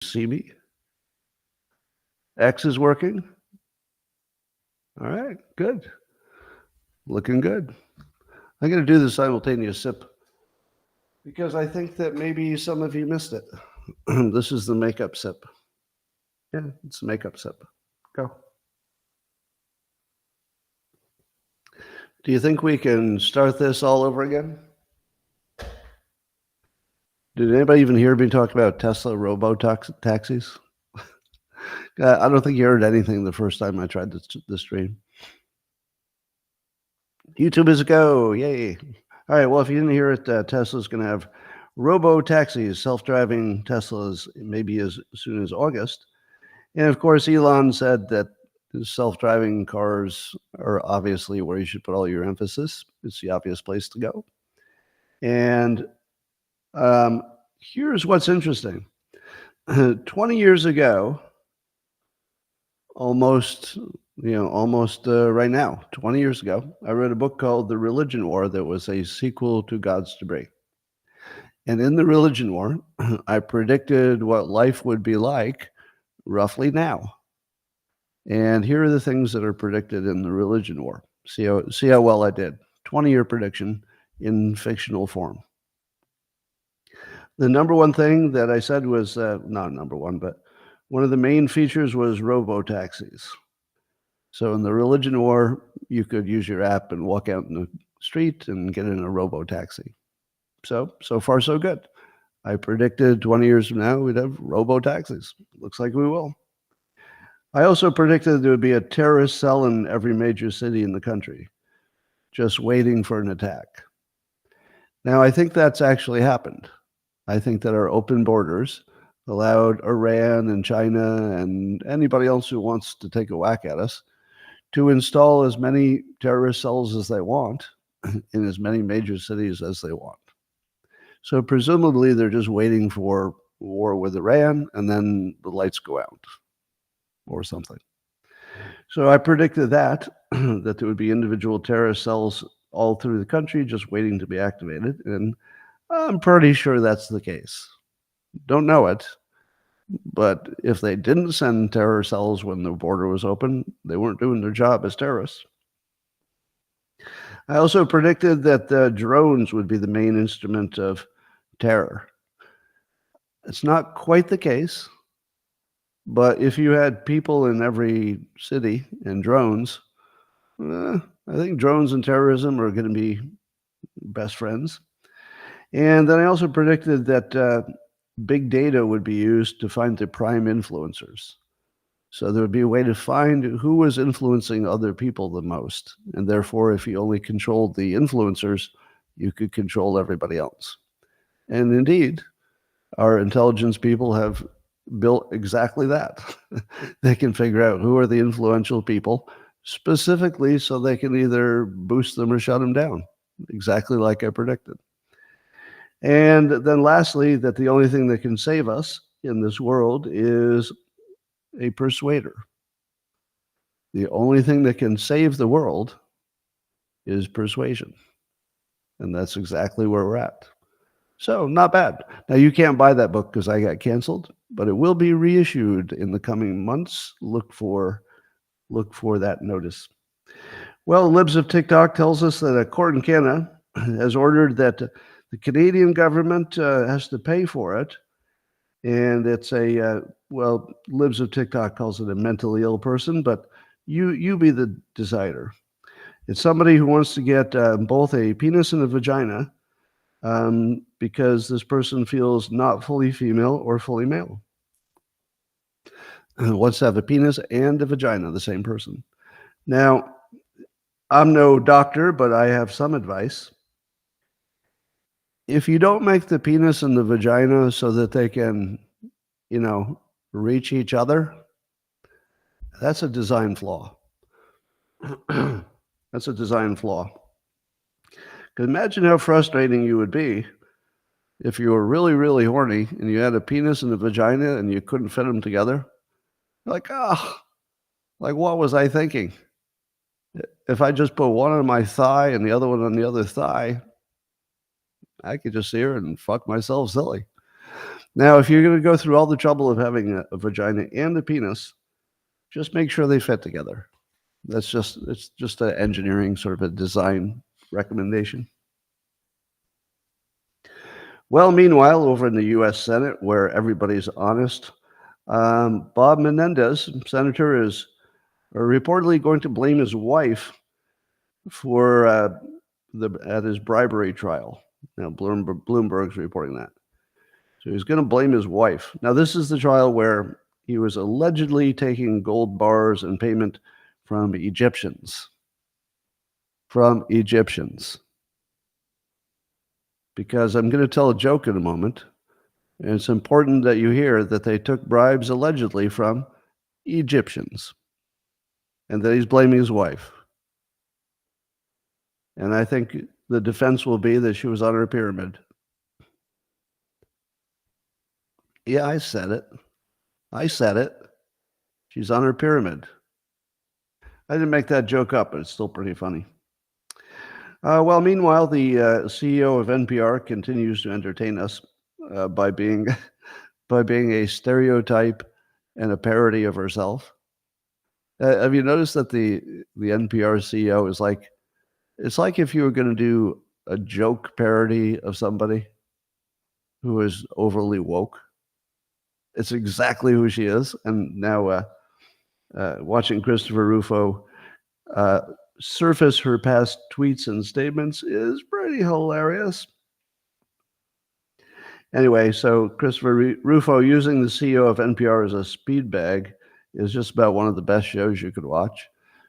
see me? X is working? All right, good. Looking good. I'm going to do the simultaneous sip because I think that maybe some of you missed it. This is the makeup sip. Yeah, it's a makeup sip. Go. Do you think we can start this all over again? Did anybody even hear me talk about Tesla robo-taxis? I don't think you heard anything the first time I tried the stream. YouTube is a go. Yay. All right, well, if you didn't hear it, Tesla's going to have robo-taxis, self-driving Teslas, maybe as soon as August. And of course, Elon said that self-driving cars are obviously where you should put all your emphasis. It's the obvious place to go. And here's what's interesting. 20 years ago, almost right now, 20 years ago, I wrote a book called The Religion War that was a sequel to God's Debris. And in The Religion War, I predicted what life would be like roughly now. And here are the things that are predicted in The Religion War. See how well I did. 20-year prediction in fictional form. The number one thing that I said was, not number one, but one of the main features was robo-taxis. So in The Religion War, you could use your app and walk out in the street and get in a robo-taxi. So far, so good. I predicted 20 years from now, we'd have robo-taxis. Looks like we will. I also predicted there would be a terrorist cell in every major city in the country, just waiting for an attack. Now, I think that's actually happened. I think that our open borders allowed Iran and China and anybody else who wants to take a whack at us to install as many terrorist cells as they want in as many major cities as they want. So presumably they're just waiting for war with Iran and then the lights go out or something. So I predicted that there would be individual terrorist cells all through the country just waiting to be activated. And I'm pretty sure that's the case. Don't know it. But if they didn't send terror cells when the border was open, they weren't doing their job as terrorists. I also predicted that the drones would be the main instrument of terror. It's not quite the case, but if you had people in every city and drones, I think drones and terrorism are going to be best friends. And then I also predicted that big data would be used to find the prime influencers. So there would be a way to find who was influencing other people the most. And therefore, if you only controlled the influencers, you could control everybody else. And indeed, our intelligence people have built exactly that. They can figure out who are the influential people specifically so they can either boost them or shut them down, exactly like I predicted. And then lastly, that the only thing that can save us in this world is a persuader. The only thing that can save the world is persuasion. And that's exactly where we're at. So not bad. Now you can't buy that book because I got canceled, but it will be reissued in the coming months. Look for that notice. Well, Libs of TikTok tells us that a court in Canada has ordered that the Canadian government has to pay for it. And it's Libs of TikTok calls it a mentally ill person, but you be the decider. It's somebody who wants to get both a penis and a vagina because this person feels not fully female or fully male. Wants to have a penis and a vagina, the same person. Now, I'm no doctor, but I have some advice. If you don't make the penis and the vagina so that they can, reach each other, that's a design flaw. That's a design flaw. Because imagine how frustrating you would be if you were really, really horny and you had a penis and a vagina and you couldn't fit them together. Like, what was I thinking? If I just put one on my thigh and the other one on the other thigh, I could just see her and fuck myself silly. Now, if you're going to go through all the trouble of having a vagina and a penis, just make sure they fit together. It's just an engineering sort of a design recommendation. Well, meanwhile, over in the U.S. Senate, where everybody's honest, Bob Menendez, senator, is reportedly going to blame his wife for at his bribery trial. Now, Bloomberg's reporting that. So he's going to blame his wife. Now, this is the trial where he was allegedly taking gold bars in payment from Egyptians. Because I'm going to tell a joke in a moment, and it's important that you hear that they took bribes allegedly from Egyptians, and that he's blaming his wife. And I think the defense will be that she was on her pyramid. Yeah, I said it. She's on her pyramid. I didn't make that joke up, but it's still pretty funny. Well, meanwhile, the CEO of NPR continues to entertain us by being a stereotype and a parody of herself. Have you noticed that the NPR CEO is like, it's like if you were going to do a joke parody of somebody who is overly woke. It's exactly who she is. And now watching Christopher Rufo surface her past tweets and statements is pretty hilarious. Anyway, so Christopher Rufo using the CEO of NPR as a speed bag is just about one of the best shows you could watch.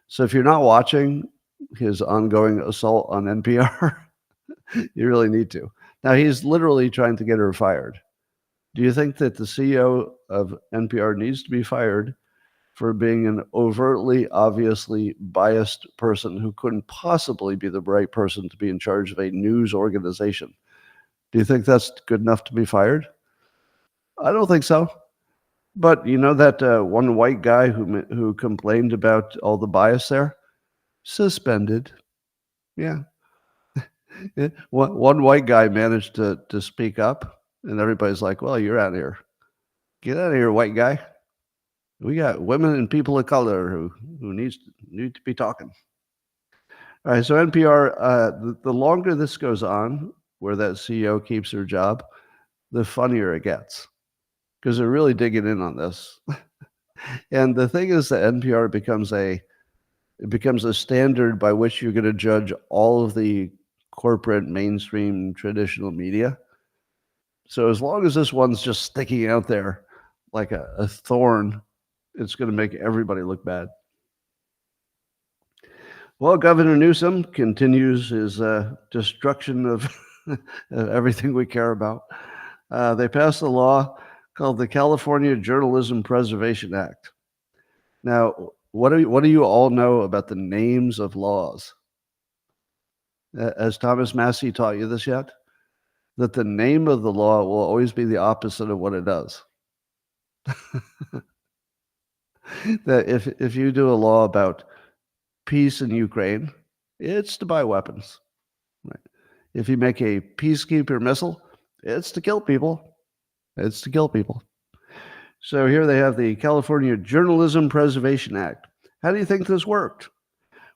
So if you're not watching his ongoing assault on NPR, you really need to. Now, he's literally trying to get her fired. Do you think that the CEO of NPR needs to be fired for being an overtly, obviously biased person who couldn't possibly be the right person to be in charge of a news organization? Do you think that's good enough to be fired? I don't think so. But you know that one white guy who complained about all the bias there? Suspended. Yeah. One white guy managed to speak up, and everybody's like, well, you're out of here. Get out of here, white guy. We got women and people of color who need to be talking. All right, so NPR, the longer this goes on, where that CEO keeps her job, the funnier it gets, because they're really digging in on this. And the thing is that NPR becomes a standard by which you're going to judge all of the corporate mainstream traditional media. So as long as this one's just sticking out there like a thorn, it's going to make everybody look bad. Well, Governor Newsom continues his destruction of everything we care about. They passed a law called the California Journalism Preservation Act. Now, what do you all know about the names of laws? Has Thomas Massey taught you this yet? That the name of the law will always be the opposite of what it does. That if you do a law about peace in Ukraine, it's to buy weapons. Right? If you make a peacekeeper missile, it's to kill people. It's to kill people. So here they have the California Journalism Preservation Act. How do you think this worked?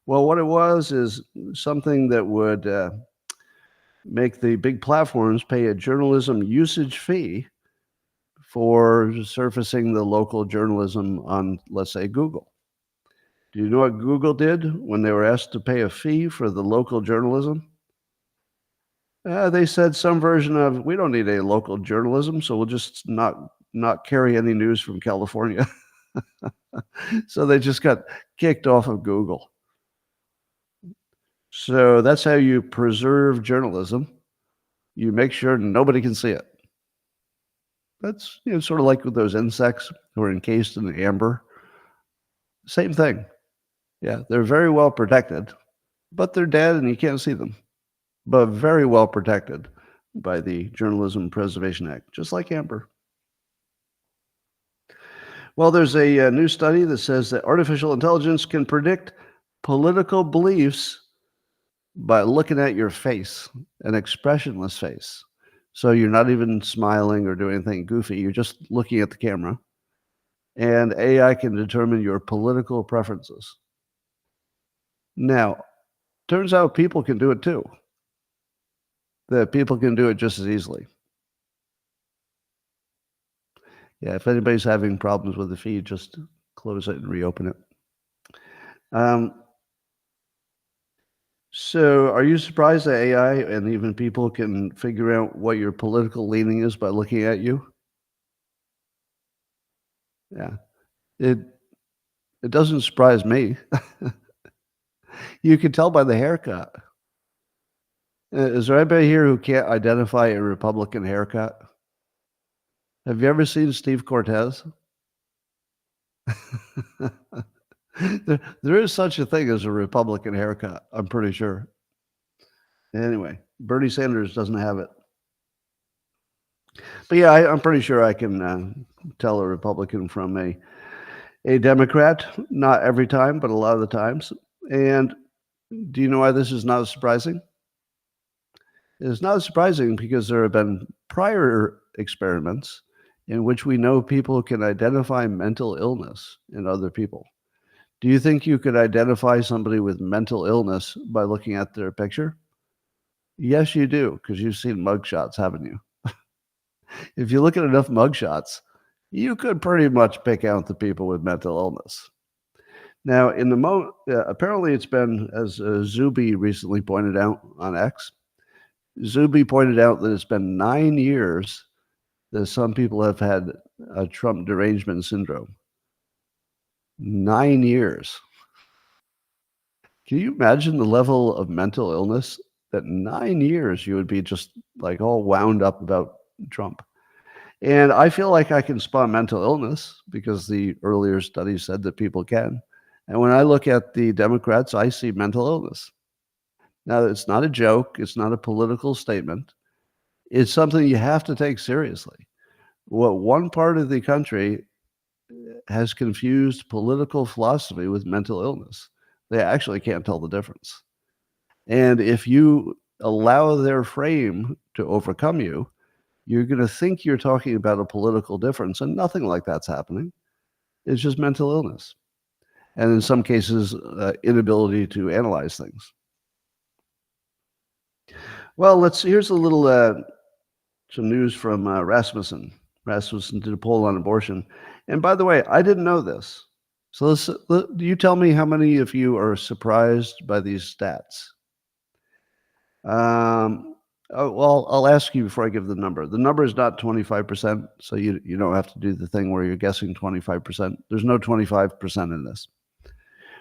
Well, what it was is something that would make the big platforms pay a journalism usage fee for surfacing the local journalism on, let's say, Google. Do you know what Google did when they were asked to pay a fee for the local journalism? They said some version of, we don't need any local journalism, so we'll just not carry any news from California. So they just got kicked off of Google. So that's how you preserve journalism. You make sure nobody can see it. That's sort of like with those insects who are encased in amber. Same thing. Yeah, they're very well protected, but they're dead and you can't see them. But very well protected by the Journalism Preservation Act, just like amber. Well, there's a new study that says that artificial intelligence can predict political beliefs by looking at your face, an expressionless face. So you're not even smiling or doing anything goofy. You're just looking at the camera, and AI can determine your political preferences. Now, turns out people can do it too. That people can do it just as easily. Yeah, if anybody's having problems with the feed, just close it and reopen it. So, are you surprised that AI and even people can figure out what your political leaning is by looking at you? Yeah, it it doesn't surprise me. You can tell by the haircut. Is there anybody here who can't identify a Republican haircut? Have you ever seen Steve Cortez? There is such a thing as a Republican haircut, I'm pretty sure. Anyway, Bernie Sanders doesn't have it. But yeah, I'm pretty sure I can tell a Republican from a Democrat. Not every time, but a lot of the times. And do you know why this is not surprising? It's not surprising because there have been prior experiments in which we know people can identify mental illness in other people. Do you think you could identify somebody with mental illness by looking at their picture? Yes, you do, because you've seen mugshots, haven't you? If you look at enough mugshots, you could pretty much pick out the people with mental illness. Now, apparently it's been, as Zuby recently pointed out on X, Zuby pointed out that it's been 9 years that some people have had a Trump derangement syndrome. 9 years. Can you imagine the level of mental illness that 9 years you would be just like all wound up about Trump? And I feel like I can spot mental illness because the earlier studies said that people can. And when I look at the Democrats, I see mental illness. Now, it's not a joke. It's not a political statement. It's something you have to take seriously. What one part of the country has confused political philosophy with mental illness. They actually can't tell the difference. And if you allow their frame to overcome you, you're going to think you're talking about a political difference, and nothing like that's happening. It's just mental illness. And in some cases, inability to analyze things. Well, here's a little some news from Rasmussen. Rasmussen did a poll on abortion. And by the way, I didn't know this. So you tell me how many of you are surprised by these stats? Well, I'll ask you before I give the number. The number is not 25%, so you don't have to do the thing where you're guessing 25%. There's no 25% in this.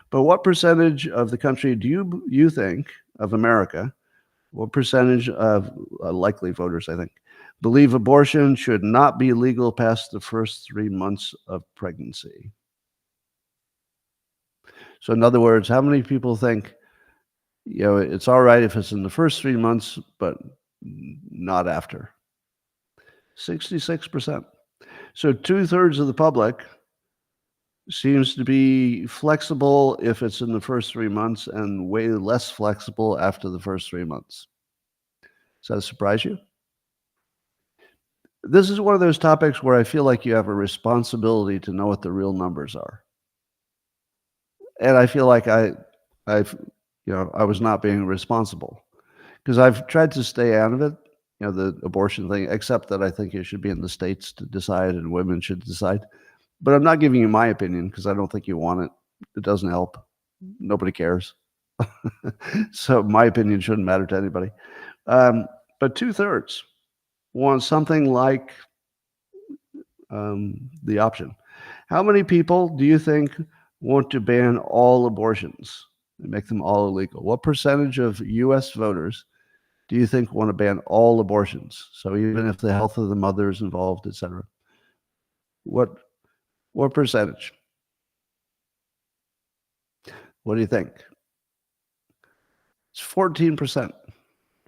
But what percentage of the country do you think, of America, what percentage of likely voters, I think, believe abortion should not be legal past the first 3 months of pregnancy? So in other words, how many people think, it's all right if it's in the first 3 months, but not after? 66%. So 2/3 of the public seems to be flexible if it's in the first 3 months and way less flexible after the first 3 months. Does that surprise you? This is one of those topics where I feel like you have a responsibility to know what the real numbers are. And I feel like I was not being responsible because I've tried to stay out of it, the abortion thing, except that I think it should be in the states to decide and women should decide. But I'm not giving you my opinion because I don't think you want it. It doesn't help. Nobody cares. So my opinion shouldn't matter to anybody. But 2/3 want something like the option. How many people do you think want to ban all abortions and make them all illegal? What percentage of U.S. voters do you think want to ban all abortions? So even if the health of the mother is involved, et cetera. What percentage? What do you think? It's 14%.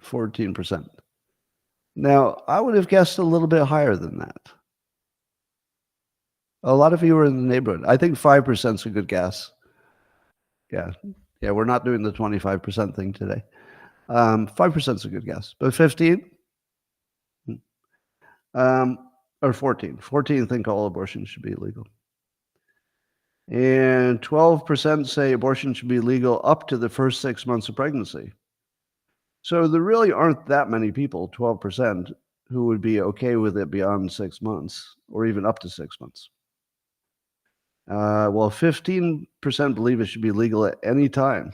14%. Now, I would have guessed a little bit higher than that. A lot of you are in the neighborhood. I think 5% is a good guess. Yeah. Yeah, we're not doing the 25% thing today. 5% is a good guess. But 15? Or 14. 14 think all abortion should be illegal. And 12% say abortion should be legal up to the first 6 months of pregnancy. So there really aren't that many people, 12%, who would be okay with it beyond 6 months or even up to 6 months. Well, 15% believe it should be legal at any time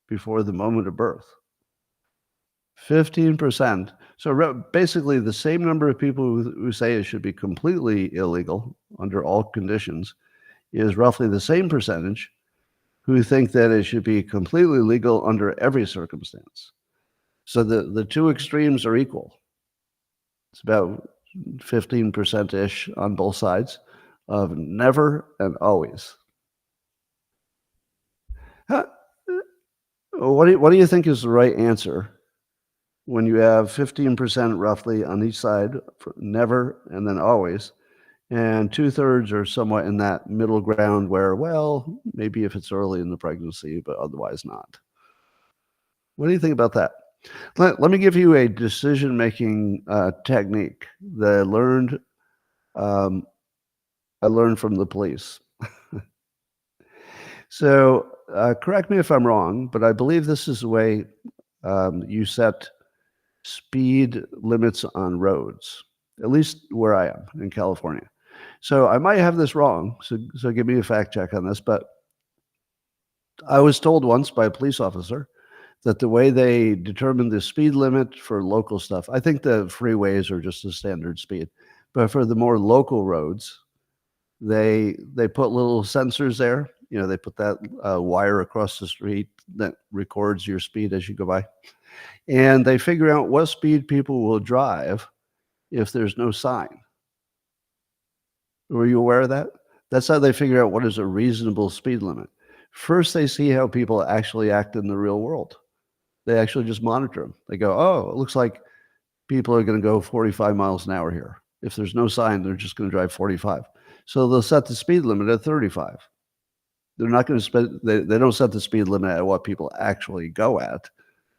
before the moment of birth. 15%. So basically the same number of people who say it should be completely illegal under all conditions is roughly the same percentage who think that it should be completely legal under every circumstance. So the two extremes are equal. It's about 15%-ish on both sides of never and always. What do you think is the right answer when you have 15% roughly on each side for never and then always, and 2/3 are somewhat in that middle ground where, well, maybe if it's early in the pregnancy, but otherwise not? What do you think about that? Let me give you a decision-making technique that I learned from the police. So correct me if I'm wrong, but I believe this is the way you set speed limits on roads, at least where I am in California. So I might have this wrong, so give me a fact check on this, but I was told once by a police officer that the way they determine the speed limit for local stuff, I think the freeways are just the standard speed, but for the more local roads, they put little sensors there. You know, they put that wire across the street that records your speed as you go by. And they figure out what speed people will drive if there's no sign. Were you aware of that? That's how they figure out what is a reasonable speed limit. First, they see how people actually act in the real world. They actually just monitor them. They go, oh, it looks like people are going to go 45 miles an hour here. If there's no sign, they're just going to drive 45. So they'll set the speed limit at 35. They're not going to they don't set the speed limit at what people actually go at.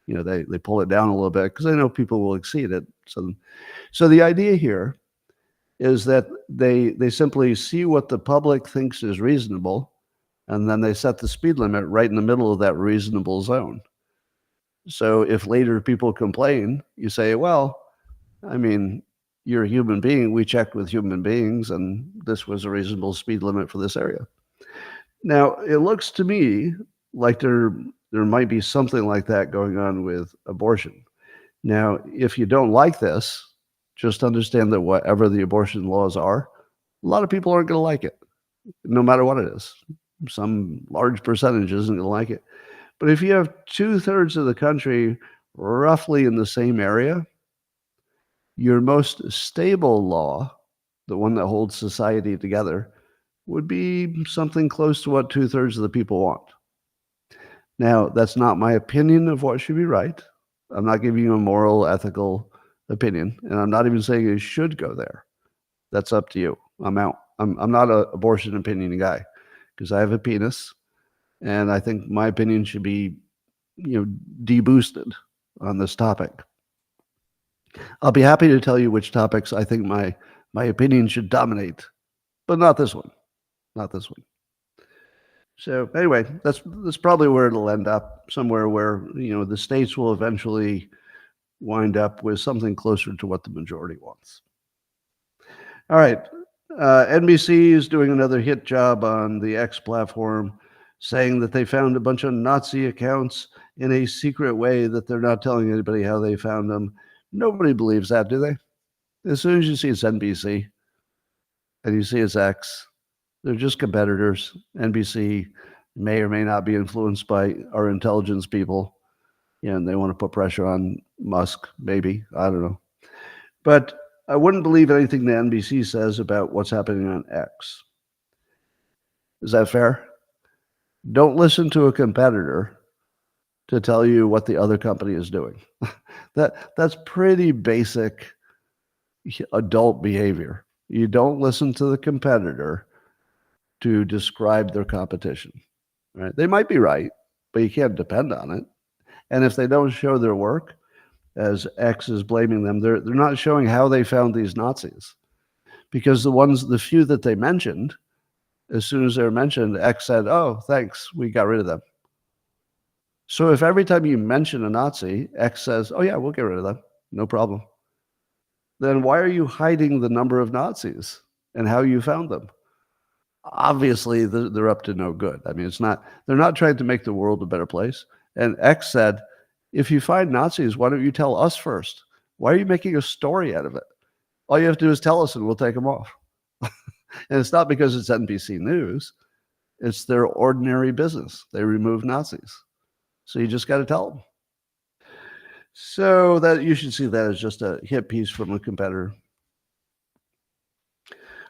You know, they pull it down a little bit because they know people will exceed it. So the idea here is that they simply see what the public thinks is reasonable, and then they set the speed limit right in the middle of that reasonable zone. So if later people complain, you say, well, I mean, you're a human being. We checked with human beings, and this was a reasonable speed limit for this area. Now, it looks to me like there might be something like that going on with abortion. Now, if you don't like this, just understand that whatever the abortion laws are, a lot of people aren't going to like it, no matter what it is. Some large percentage isn't going to like it. But if you have 2/3 of the country roughly in the same area, your most stable law, the one that holds society together, would be something close to what 2/3 of the people want. Now, that's not my opinion of what should be right. I'm not giving you a moral, ethical opinion, and I'm not even saying you should go there. That's up to you. I'm out. I'm not an abortion opinion guy because I have a penis, and I think my opinion should be, deboosted on this topic. I'll be happy to tell you which topics I think my opinion should dominate, but not this one. Not this one. So anyway, that's probably where it'll end up, somewhere where, the states will eventually wind up with something closer to what the majority wants. All right. NBC is doing another hit job on the X platform, saying that they found a bunch of Nazi accounts in a secret way that they're not telling anybody how they found them. Nobody believes that, do they? As soon as you see it's NBC and you see it's X, they're just competitors. NBC may or may not be influenced by our intelligence people, and they want to put pressure on Musk, maybe. I don't know. But I wouldn't believe anything the NBC says about what's happening on X. Is that fair? Don't listen to a competitor to tell you what the other company is doing. That's pretty basic adult behavior. You don't listen to the competitor to describe their competition. Right? They might be right, but you can't depend on it. And if they don't show their work, as X is blaming them. They're not showing how they found these Nazis, because the few that they mentioned, as soon as they were mentioned, X said, "Oh, thanks, we got rid of them." So if every time you mention a Nazi, X says, "Oh yeah, we'll get rid of them, no problem," then why are you hiding the number of Nazis and how you found them? Obviously, they're up to no good. I mean, they're not trying to make the world a better place. And X said, if you find Nazis, why don't you tell us first? Why are you making a story out of it? All you have to do is tell us and we'll take them off. And it's not because it's NBC News. It's their ordinary business. They remove Nazis. So you just got to tell them. So that you should see that as just a hit piece from a competitor.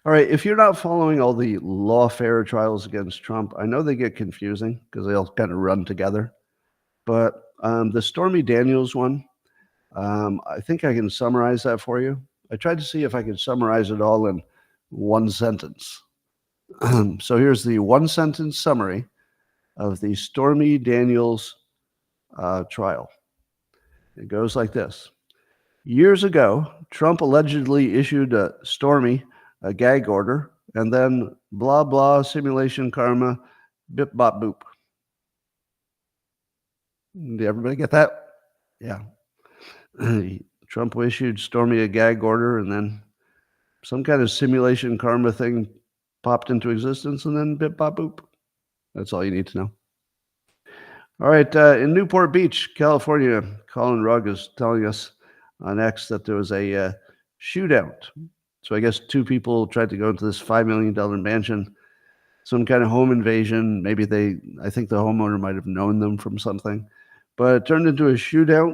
All right, if you're not following all the lawfare trials against Trump, I know they get confusing because they all kind of run together. But the Stormy Daniels one, I think I can summarize that for you. I tried to see if I could summarize it all in one sentence. So here's the one sentence summary of the Stormy Daniels trial. It goes like this. Years ago, Trump allegedly issued Stormy a gag order, and then blah, blah, simulation karma, bip, bop, boop. Did everybody get that? Yeah. Trump issued Stormy a gag order, and then some kind of simulation karma thing popped into existence, and then bip, bop, boop. That's all you need to know. All right. In Newport Beach, California, Colin Rugg is telling us on X that there was a shootout. So I guess two people tried to go into this $5 million mansion, some kind of home invasion. Maybe I think the homeowner might have known them from something, but it turned into a shootout,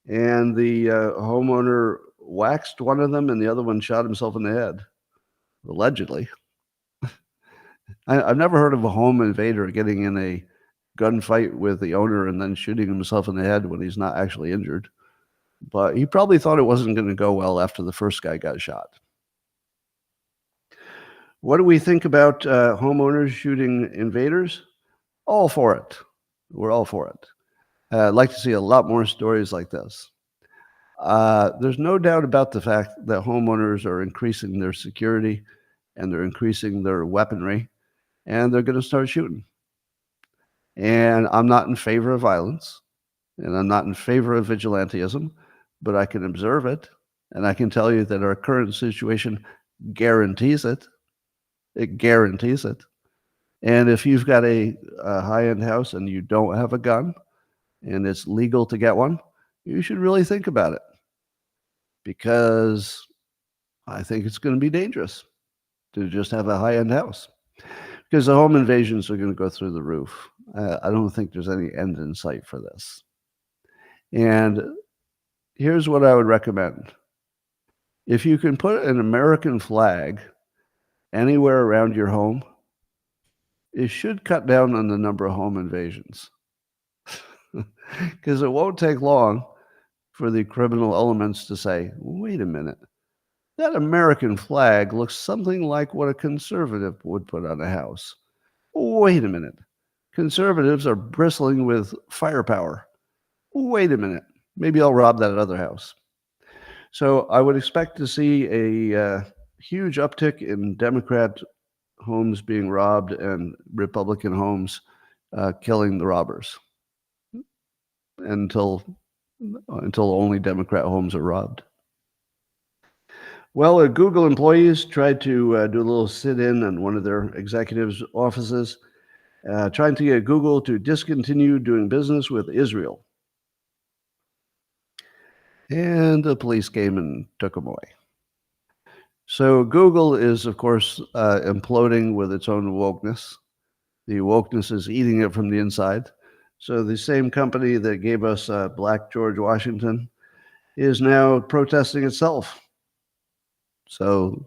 and the homeowner waxed one of them and the other one shot himself in the head, allegedly. I've never heard of a home invader getting in a gunfight with the owner and then shooting himself in the head when he's not actually injured. But he probably thought it wasn't going to go well after the first guy got shot. What do we think about homeowners shooting invaders? All for it. We're all for it. I'd like to see a lot more stories like this. There's no doubt about the fact that homeowners are increasing their security and they're increasing their weaponry, and they're going to start shooting. And I'm not in favor of violence, and I'm not in favor of vigilantism, but I can observe it, and I can tell you that our current situation guarantees it. It guarantees it. And if you've got a high-end house and you don't have a gun, and it's legal to get one, you should really think about it, because I think it's going to be dangerous to just have a high-end house, because the home invasions are going to go through the roof. I don't think there's any end in sight for this. And here's what I would recommend. If you can put an American flag anywhere around your home, it should cut down on the number of home invasions. Because it won't take long for the criminal elements to say, wait a minute, that American flag looks something like what a conservative would put on a house. Wait a minute, conservatives are bristling with firepower. Wait a minute, maybe I'll rob that other house. So I would expect to see a huge uptick in Democrat homes being robbed and Republican homes killing the robbers until only Democrat homes are robbed. Well, Google employees tried to do a little sit-in on one of their executives' offices, trying to get Google to discontinue doing business with Israel. And the police came and took them away. So Google is, of course, imploding with its own wokeness. The wokeness is eating it from the inside. So the same company that gave us Black George Washington is now protesting itself. So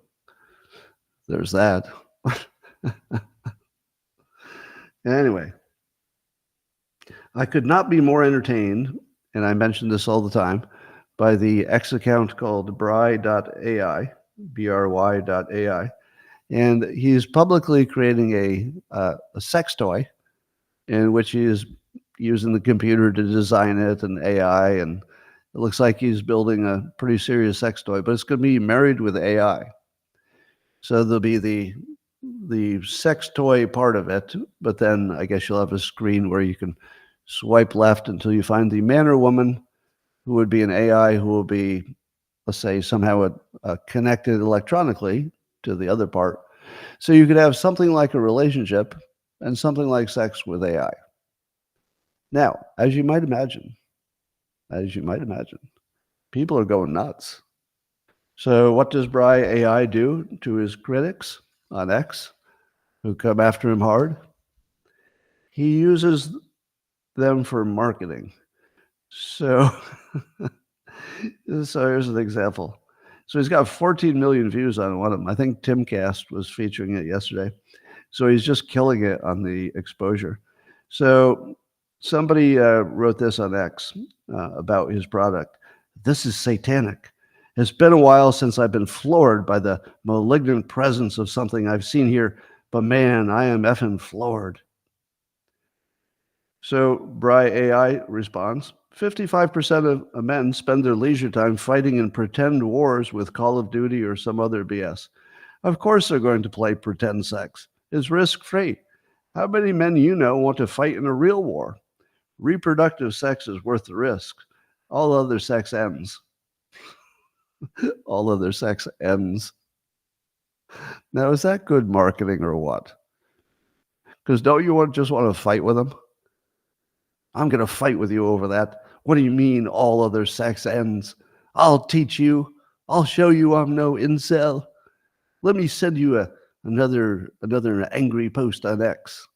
there's that. Anyway, I could not be more entertained, and I mention this all the time, by the X account called bry.ai, bry.ai. And he's publicly creating a sex toy in which he is using the computer to design it and AI, and It looks like he's building a pretty serious sex toy, but it's going to be married with AI. So there'll be the sex toy part of it, but then I guess you'll have a screen where you can swipe left until you find the man or woman who would be an AI who will be, let's say, somehow connected electronically to the other part. So you could have something like a relationship and something like sex with AI. Now, as you might imagine, people are going nuts. So what does Bry AI do to his critics on X who come after him hard? He uses them for marketing. So, so here's an example. So he's got 14 million views on one of them. I think Timcast was featuring it yesterday. So he's just killing it on the exposure. So somebody wrote this on X about his product. This is satanic. It's been a while since I've been floored by the malignant presence of something I've seen here, but man, I am effing floored. So Bry AI responds, 55% of men spend their leisure time fighting in pretend wars with Call of Duty or some other BS. Of course they're going to play pretend sex. It's risk-free. How many men you know want to fight in a real war? Reproductive sex is worth the risk. All other sex ends. All other sex ends. Now, is that good marketing or what? Because don't you just want to fight with them? I'm going to fight with you over that. What do you mean all other sex ends? I'll teach you. I'll show you I'm no incel. Let me send you another angry post on X.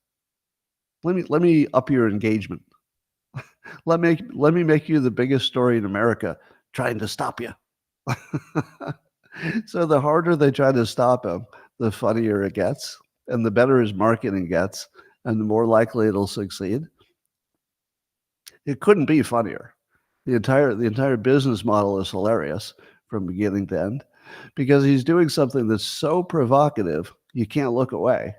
Let me up your engagement. Let me make you the biggest story in America trying to stop you. So the harder they try to stop him, the funnier it gets, and the better his marketing gets, and the more likely it'll succeed. It couldn't be funnier. The entire business model is hilarious from beginning to end because he's doing something that's so provocative you can't look away.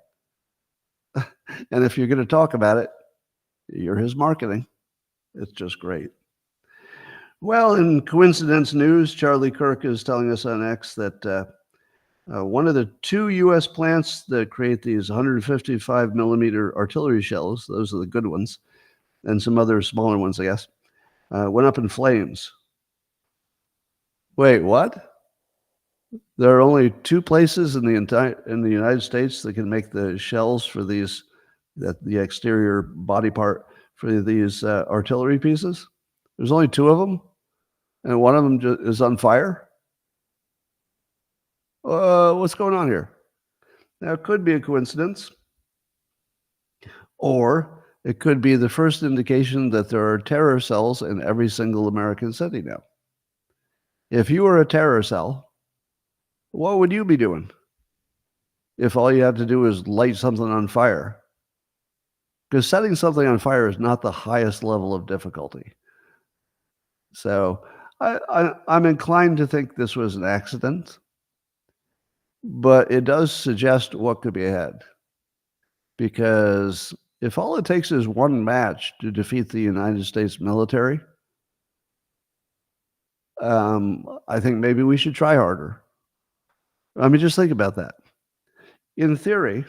And if you're going to talk about it, you're his marketing. It's just great. Well, in coincidence news, Charlie Kirk is telling us on X that one of the 2 U.S. plants that create these 155 millimeter artillery shells, those are the good ones, and some other smaller ones, I guess, went up in flames. Wait, what? There are only 2 places in the United States that can make the shells for these, the exterior body part for these artillery pieces. There's only 2 of them, and one of them is on fire. What's going on here? Now, it could be a coincidence, or it could be the first indication that there are terror cells in every single American city now. If you were a terror cell, what would you be doing if all you had to do is light something on fire? Because setting something on fire is not the highest level of difficulty. So I'm inclined to think this was an accident, but it does suggest what could be ahead. Because if all it takes is one match to defeat the United States military, I think maybe we should try harder. I mean, just think about that. In theory,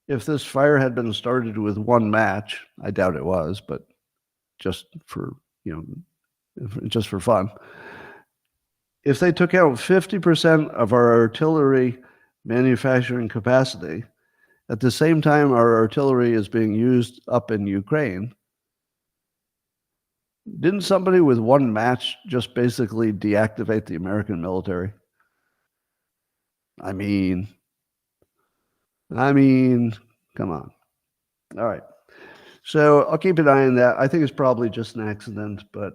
if this fire had been started with one match, I doubt it was, but just for, just for fun, if they took out 50% of our artillery manufacturing capacity, at the same time our artillery is being used up in Ukraine, didn't somebody with one match just basically deactivate the American military? I mean, come on. All right. So I'll keep an eye on that. I think it's probably just an accident, but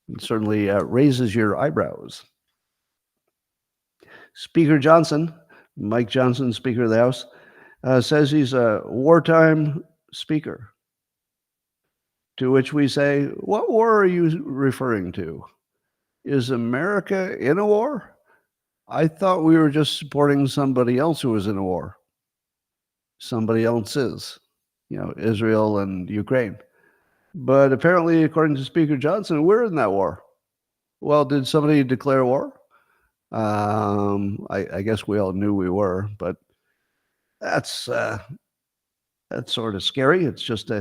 it certainly raises your eyebrows. Speaker Johnson, Mike Johnson, Speaker of the House, says he's a wartime speaker. To which we say, what war are you referring to? Is America in a war? I thought we were just supporting somebody else who was in a war. Somebody else is, Israel and Ukraine. But apparently, according to Speaker Johnson, we're in that war. Well, did somebody declare war? I guess we all knew we were, but that's sort of scary. It's just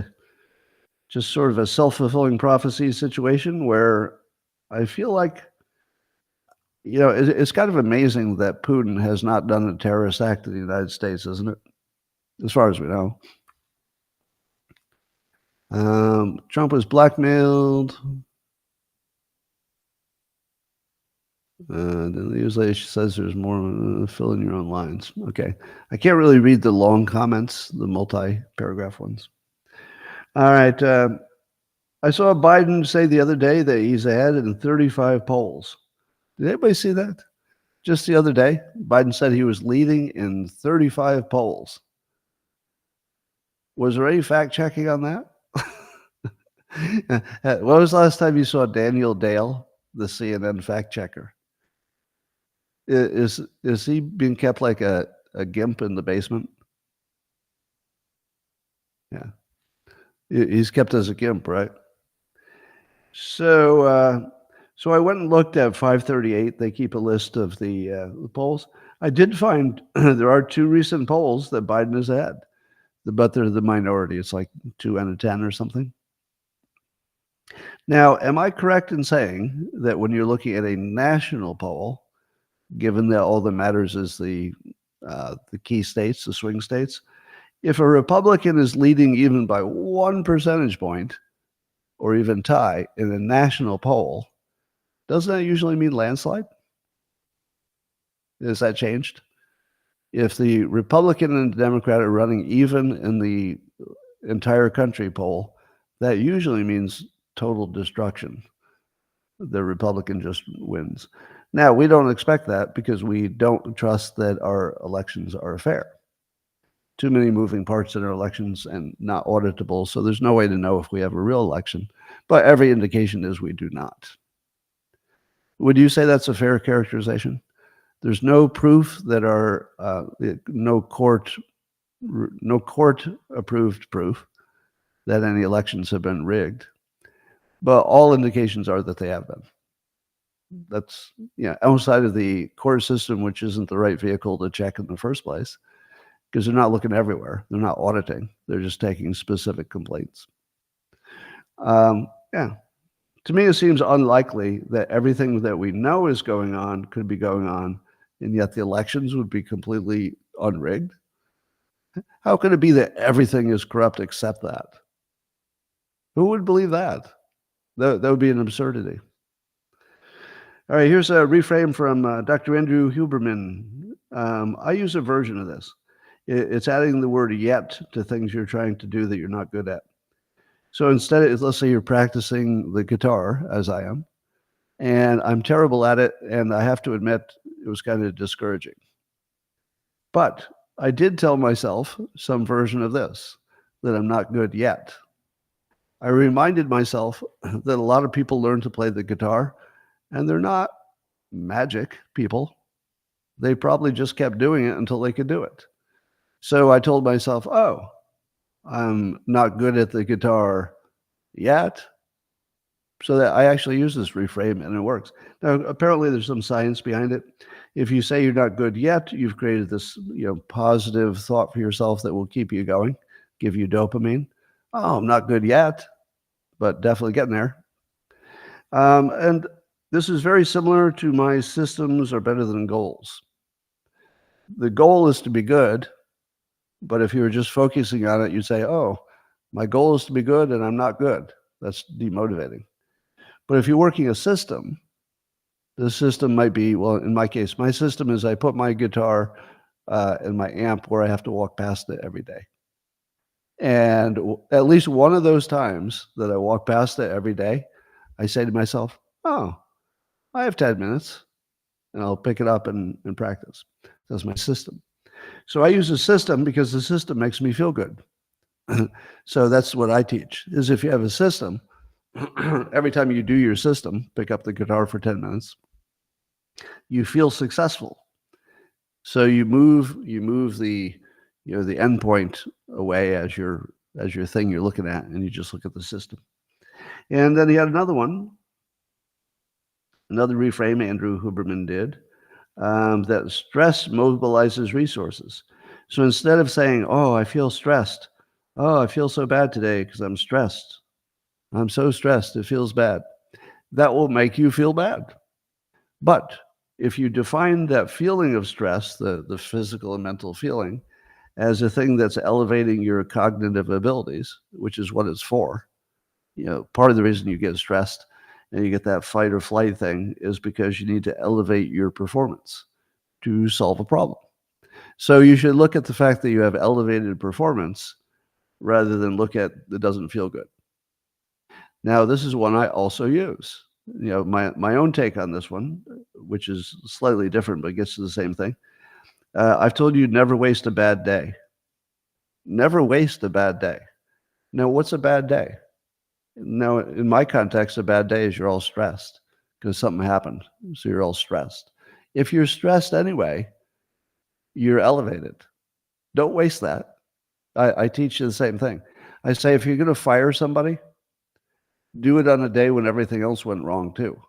sort of a self-fulfilling prophecy situation where I feel like, it's kind of amazing that Putin has not done a terrorist act in the United States, isn't it? As far as we know. Trump was blackmailed. The newsletter says there's more. Fill in your own lines. Okay. I can't really read the long comments, the multi-paragraph ones. All right. I saw Biden say the other day that he's ahead in 35 polls. Did anybody see that? Just the other day, Biden said he was leading in 35 polls. Was there any fact checking on that? When was the last time you saw Daniel Dale, the CNN fact checker? Is he being kept like a gimp in the basement? Yeah. He's kept as a gimp, right? So I went and looked at 538. They keep a list of the polls. I did find there are two recent polls that Biden has had, but they're the minority. It's like 2 out of 10 or something. Now, am I correct in saying that when you're looking at a national poll, given that all that matters is the key states, the swing states, if a Republican is leading even by 1 percentage point or even tie in a national poll, doesn't that usually mean landslide? Has that changed? If the Republican and the Democrat are running even in the entire country poll, that usually means total destruction. The Republican just wins. Now, we don't expect that because we don't trust that our elections are fair. Too many moving parts in our elections and not auditable, so there's no way to know if we have a real election. But every indication is we do not. Would you say that's a fair characterization? There's no proof that our no court approved proof that any elections have been rigged, but all indications are that they have been. That's outside of the court system, which isn't the right vehicle to check in the first place, because they're not looking everywhere. They're not auditing. They're just taking specific complaints. To me, it seems unlikely that everything that we know is going on could be going on, and yet the elections would be completely unrigged. How could it be that everything is corrupt except that? Who would believe that? That would be an absurdity. All right, here's a reframe from Dr. Andrew Huberman. I use a version of this. It's adding the word yet to things you're trying to do that you're not good at. So instead, let's say you're practicing the guitar, as I am, and I'm terrible at it, and I have to admit it was kind of discouraging. But I did tell myself some version of this, that I'm not good yet. I reminded myself that a lot of people learn to play the guitar, and they're not magic people. They probably just kept doing it until they could do it. So I told myself, oh, I'm not good at the guitar yet. So that I actually use this reframe and it works. Now, apparently there's some science behind it. If you say you're not good yet, you've created this, positive thought for yourself that will keep you going, give you dopamine. Oh, I'm not good yet, but definitely getting there. And this is very similar to my systems are better than goals. The goal is to be good, but if you were just focusing on it, you'd say, oh, my goal is to be good and I'm not good. That's demotivating. But if you're working a system, the system might be, well, in my case, my system is I put my guitar and my amp where I have to walk past it every day. And at least one of those times that I walk past it every day, I say to myself, oh, I have 10 minutes and I'll pick it up and practice. That's my system. So I use a system because the system makes me feel good. So that's what I teach, is if you have a system, every time you do your system, pick up the guitar for 10 minutes, you feel successful. So you move the the endpoint away as your thing you're looking at, and you just look at the system. And then he had another one, another reframe Andrew Huberman did, that stress mobilizes resources. So instead of saying, oh, I feel stressed, oh, I feel so bad today because I'm stressed. I'm so stressed, it feels bad. That will make you feel bad. But if you define that feeling of stress, the physical and mental feeling, as a thing that's elevating your cognitive abilities, which is what it's for, part of the reason you get stressed and you get that fight or flight thing is because you need to elevate your performance to solve a problem. So you should look at the fact that you have elevated performance rather than look at it doesn't feel good. Now, this is one I also use. My own take on this one, which is slightly different but gets to the same thing. I've told you never waste a bad day. Never waste a bad day. Now, what's a bad day? Now, in my context, a bad day is you're all stressed because something happened. So you're all stressed. If you're stressed anyway, you're elevated. Don't waste that. I teach you the same thing. I say, if you're going to fire somebody, do it on a day when everything else went wrong too.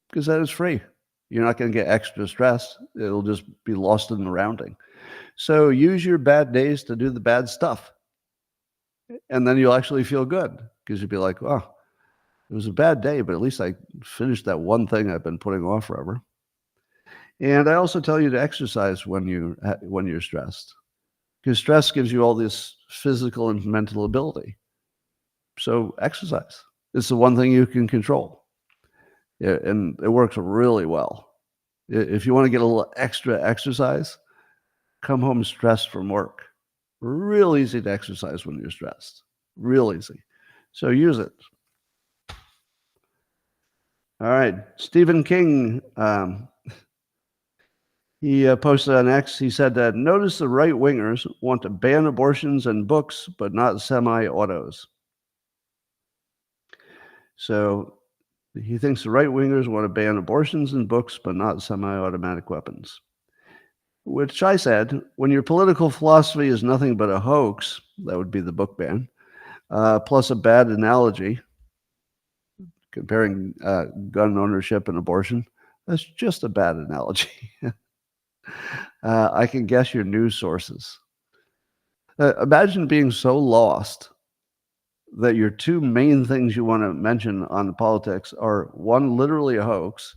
Because that is free. You're not going to get extra stress. It'll just be lost in the rounding. So use your bad days to do the bad stuff. And then you'll actually feel good because you'll be like, oh, it was a bad day, but at least I finished that one thing I've been putting off forever. And I also tell you to exercise when you're stressed, because stress gives you all this physical and mental ability. So exercise. It's the one thing you can control. Yeah, and it works really well. If you want to get a little extra exercise, come home stressed from work. Real easy to exercise when you're stressed. Real easy. So use it. All right. Stephen King, he posted on X, he said that notice the right wingers want to ban abortions and books, but not semi-autos. So he thinks the right wingers want to ban abortions and books, but not semi-automatic weapons. Which I said, when your political philosophy is nothing but a hoax, that would be the book ban, plus a bad analogy, comparing gun ownership and abortion, that's just a bad analogy. I can guess your news sources. Imagine being so lost that your two main things you want to mention on politics are one, literally a hoax,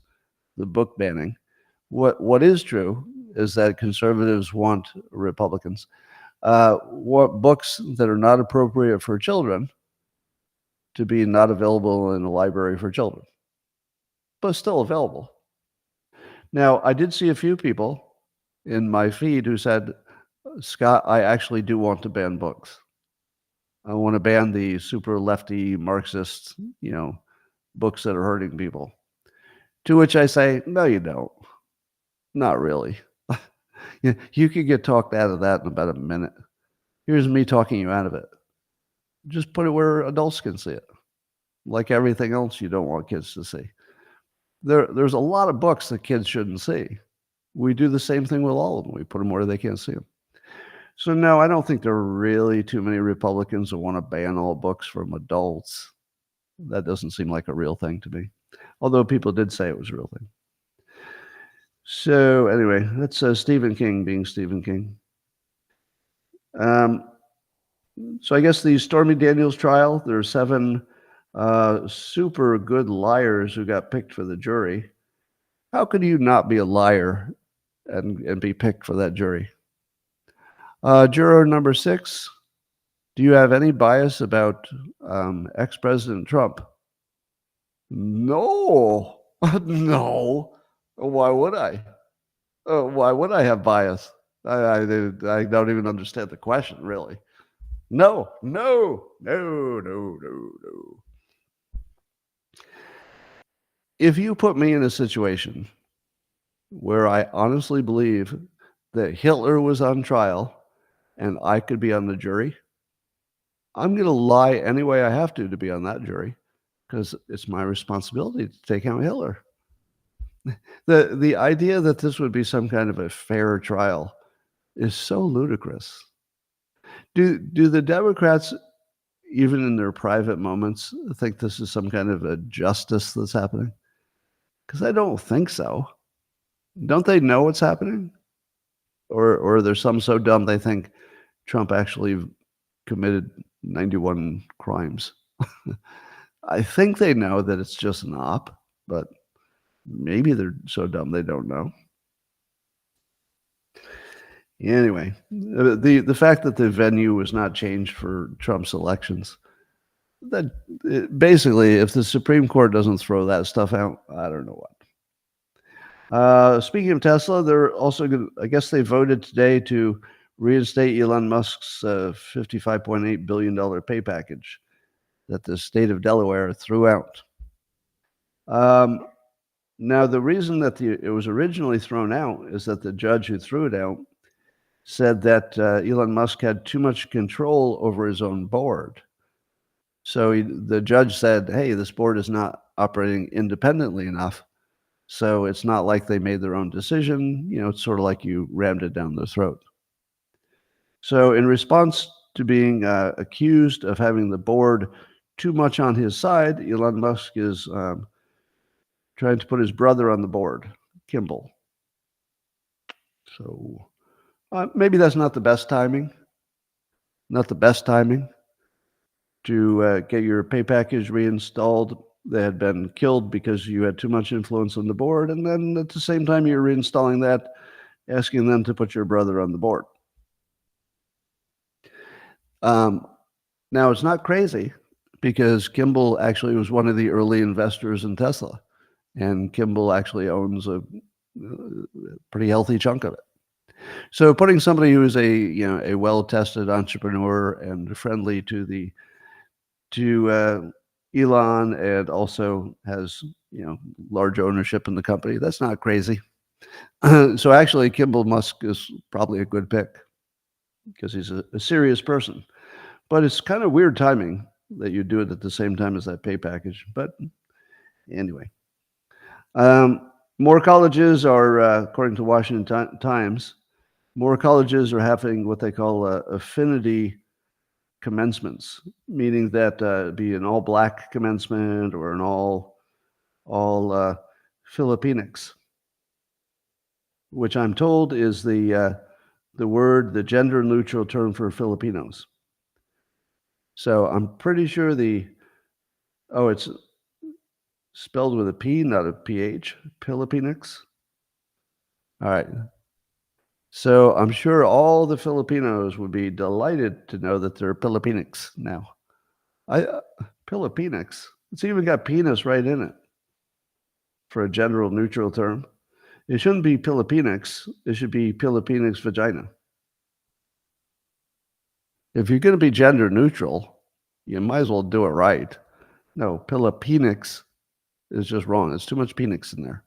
the book banning. What is true is that conservatives want Republicans want books that are not appropriate for children to be not available in a library for children, but still available. Now, I did see a few people in my feed who said, Scott, I actually do want to ban books. I want to ban the super lefty Marxist, books that are hurting people. To which I say, no, you don't. Not really. You could get talked out of that in about a minute. Here's me talking you out of it. Just put it where adults can see it. Like everything else you don't want kids to see. There's a lot of books that kids shouldn't see. We do the same thing with all of them. We put them where they can't see them. So no, I don't think there are really too many Republicans that want to ban all books from adults. That doesn't seem like a real thing to me. Although people did say it was a real thing. So anyway, that's Stephen King being Stephen King. So I guess the Stormy Daniels trial, there are 7 super good liars who got picked for the jury. How could you not be a liar and be picked for that jury? Juror number 6, do you have any bias about ex-President Trump? No, no. Why would I? Why would I have bias? I don't even understand the question, really. No. If you put me in a situation where I honestly believe that Hitler was on trial and I could be on the jury, I'm going to lie any way I have to be on that jury because it's my responsibility to take out Hitler. The idea that this would be some kind of a fair trial is so ludicrous. Do the Democrats even in their private moments, think this is some kind of a justice that's happening? Because I don't think so. Don't they know what's happening? Or there's some so dumb they think Trump actually committed 91 crimes. I think they know that it's just an op, but maybe they're so dumb they don't know. Anyway, the fact that the venue was not changed for Trump's elections, that basically, if the Supreme Court doesn't throw that stuff out, I don't know what. Speaking of Tesla, they're also going. I guess they voted today to reinstate Elon Musk's $55.8 billion pay package that the state of Delaware threw out. Now, the reason that it was originally thrown out is that the judge who threw it out said that Elon Musk had too much control over his own board. So the judge said, hey, this board is not operating independently enough. So it's not like they made their own decision. You know, it's sort of like you rammed it down their throat. So in response to being accused of having the board too much on his side, Elon Musk is trying to put his brother on the board, Kimball. So maybe that's not the best timing. Not the best timing to get your pay package reinstalled. They had been killed because you had too much influence on the board. And then at the same time, you're reinstalling that, asking them to put your brother on the board. Now, it's not crazy because Kimball actually was one of the early investors in Tesla. And Kimball actually owns a pretty healthy chunk of it. So putting somebody who is a well-tested entrepreneur and friendly to Elon and also has large ownership in the company, that's not crazy. So actually, Kimball Musk is probably a good pick because he's a serious person. But it's kind of weird timing that you do it at the same time as that pay package. But anyway, more colleges are, according to Washington Times, more colleges are having what they call affinity commencements, meaning that be an all-black commencement or an all Filipinx, which I'm told is the gender-neutral term for Filipinos. So I'm pretty sure it's spelled with a P, not a PH, Filipinx. All right. So I'm sure all the Filipinos would be delighted to know that they're Filipinx now. Filipinx. It's even got penis right in it for a gender neutral term. It shouldn't be Filipinx. It should be Filipinx vagina. If you're going to be gender neutral, you might as well do it right. No, Filipinx is just wrong. There's too much penix in there.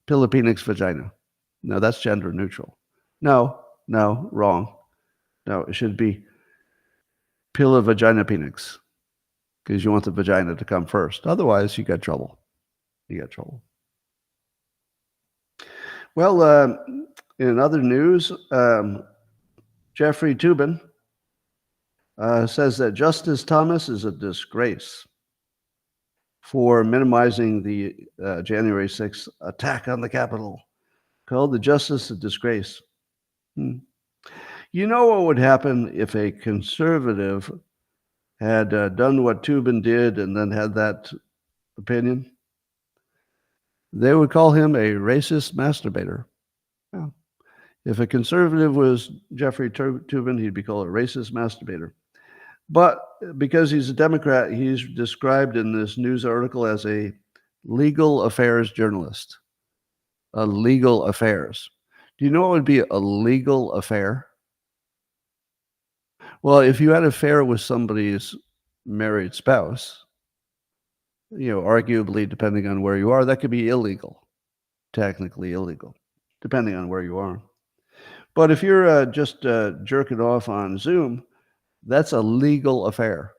Filipinx vagina. No, that's gender neutral. No, wrong. No, it should be Pila vagina penix because you want the vagina to come first. Otherwise, you got trouble. Well, in other news, Jeffrey Toobin says that Justice Thomas is a disgrace for minimizing the January 6th attack on the Capitol. Called the justice a disgrace. You know what would happen if a conservative had done what Toobin did and then had that opinion? They would call him a racist masturbator. Yeah. If a conservative was Jeffrey Toobin, he'd be called a racist masturbator. But because he's a Democrat, he's described in this news article as a legal affairs journalist. A legal affairs. Do you know what would be a legal affair? Well, if you had an affair with somebody's married spouse, arguably, depending on where you are, that could be illegal, technically illegal, depending on where you are. But if you're just jerking off on Zoom, that's a legal affair.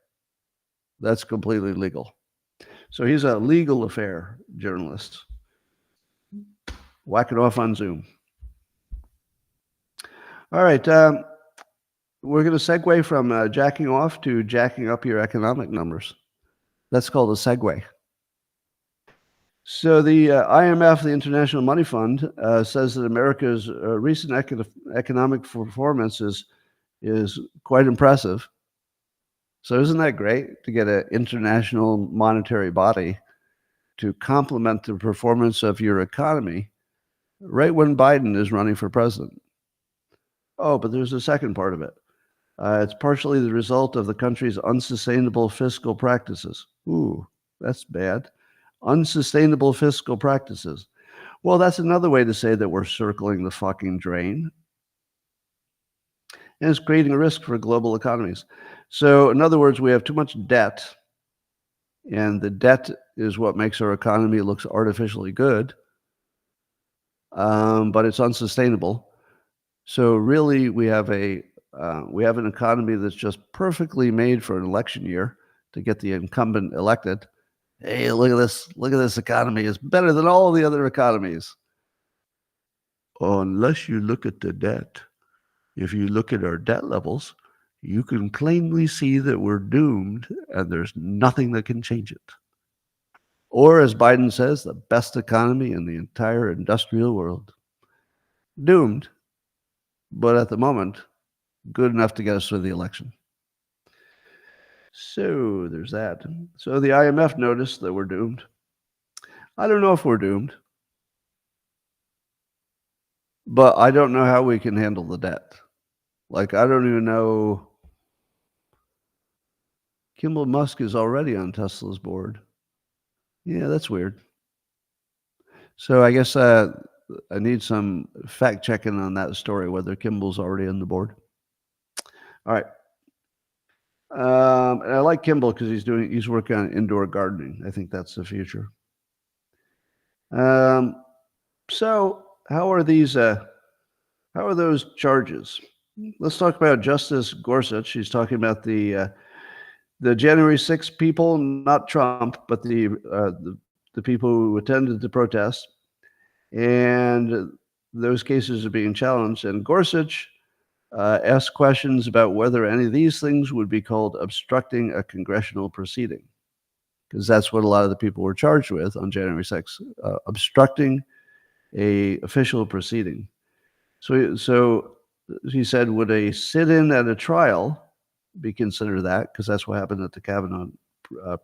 That's completely legal. So he's a legal affair journalist. Whack it off on Zoom. All right. We're going to segue from jacking off to jacking up your economic numbers. That's called a segue. So the IMF, the International Money Fund, says that America's recent economic performance is quite impressive. So isn't that great to get an international monetary body to complement the performance of your economy right when Biden is running for president? Oh, but there's a second part of it. It's partially the result of the country's unsustainable fiscal practices. Ooh, that's bad. Unsustainable fiscal practices. Well, that's another way to say that we're circling the fucking drain. And it's creating a risk for global economies. So, in other words, we have too much debt, and the debt is what makes our economy looks artificially good, but it's unsustainable. So, really, we have an economy that's just perfectly made for an election year to get the incumbent elected. Hey, look at this! Look at this economy. It's better than all the other economies. Unless you look at the debt. If you look at our debt levels, you can plainly see that we're doomed and there's nothing that can change it. Or, as Biden says, the best economy in the entire industrial world. Doomed, but at the moment, good enough to get us through the election. So there's that. So the IMF noticed that we're doomed. I don't know if we're doomed, but I don't know how we can handle the debt. Like, I don't even know. Kimball Musk is already on Tesla's board. Yeah, that's weird. So I guess I need some fact checking on that story, whether Kimball's already on the board. All right. And I like Kimball because he's working on indoor gardening. I think that's the future. So how are those charges? Let's talk about Justice Gorsuch. She's talking about the January 6 people, not Trump, but the people who attended the protest, and those cases are being challenged. And Gorsuch asked questions about whether any of these things would be called obstructing a congressional proceeding, because that's what a lot of the people were charged with on January 6th, obstructing a official proceeding. So he said, would a sit-in at a trial be considered that? Because that's what happened at the Kavanaugh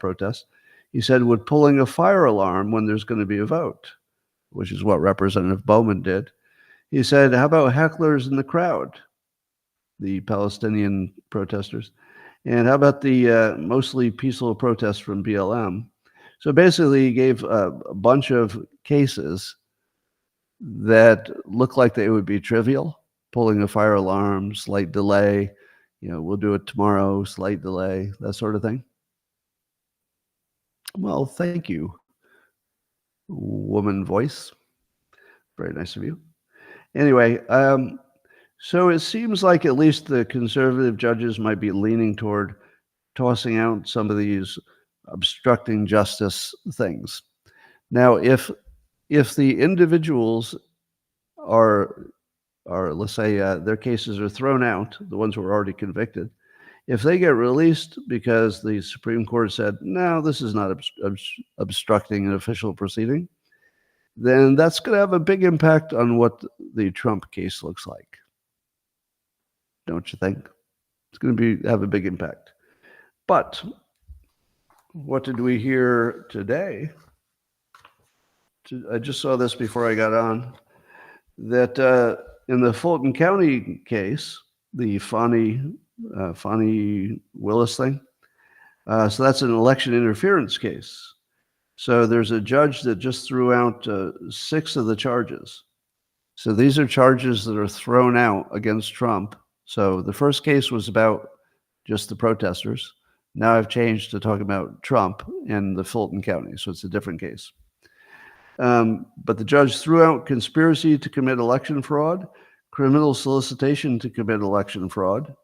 protest. He said, would pulling a fire alarm when there's going to be a vote, which is what Representative Bowman did. He said, how about hecklers in the crowd, the Palestinian protesters? And how about the mostly peaceful protests from BLM? So basically, he gave a bunch of cases that look like they would be trivial. Pulling a fire alarm, slight delay, we'll do it tomorrow, slight delay, that sort of thing. Well, thank you, woman voice. Very nice of you. Anyway, so it seems like at least the conservative judges might be leaning toward tossing out some of these obstructing justice things. Now, if the individuals are let's say their cases are thrown out, the ones who are already convicted, if they get released because the Supreme Court said, no, this is not obstructing an official proceeding, then that's going to have a big impact on what the Trump case looks like. Don't you think? It's going to have a big impact. But what did we hear today? I just saw this before I got on, that in the Fulton County case, the Fani Willis thing, so that's an election interference case. So there's a judge that just threw out 6 of the charges. So these are charges that are thrown out against Trump. So the first case was about just the protesters. Now I've changed to talk about Trump and the Fulton County, so it's a different case. But the judge threw out conspiracy to commit election fraud, criminal solicitation to commit election fraud,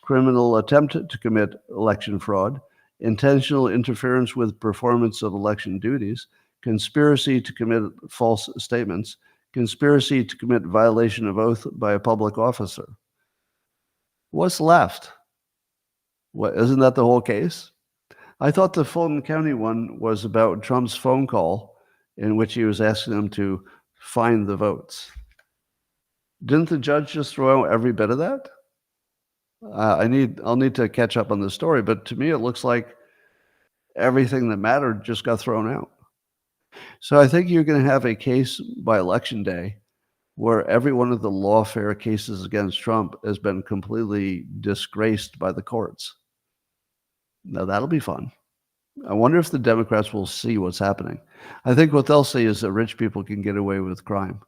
criminal attempt to commit election fraud, intentional interference with performance of election duties, conspiracy to commit false statements, conspiracy to commit violation of oath by a public officer. What's left? What, isn't that the whole case? I thought the Fulton County one was about Trump's phone call in which he was asking them to find the votes. Didn't the judge just throw out every bit of that? I'll need to catch up on the story, but to me it looks like everything that mattered just got thrown out. So I think you're going to have a case by election day where every one of the lawfare cases against Trump has been completely disgraced by the courts. Now that'll be fun. I wonder if the Democrats will see what's happening. I think what they'll see is that rich people can get away with crime.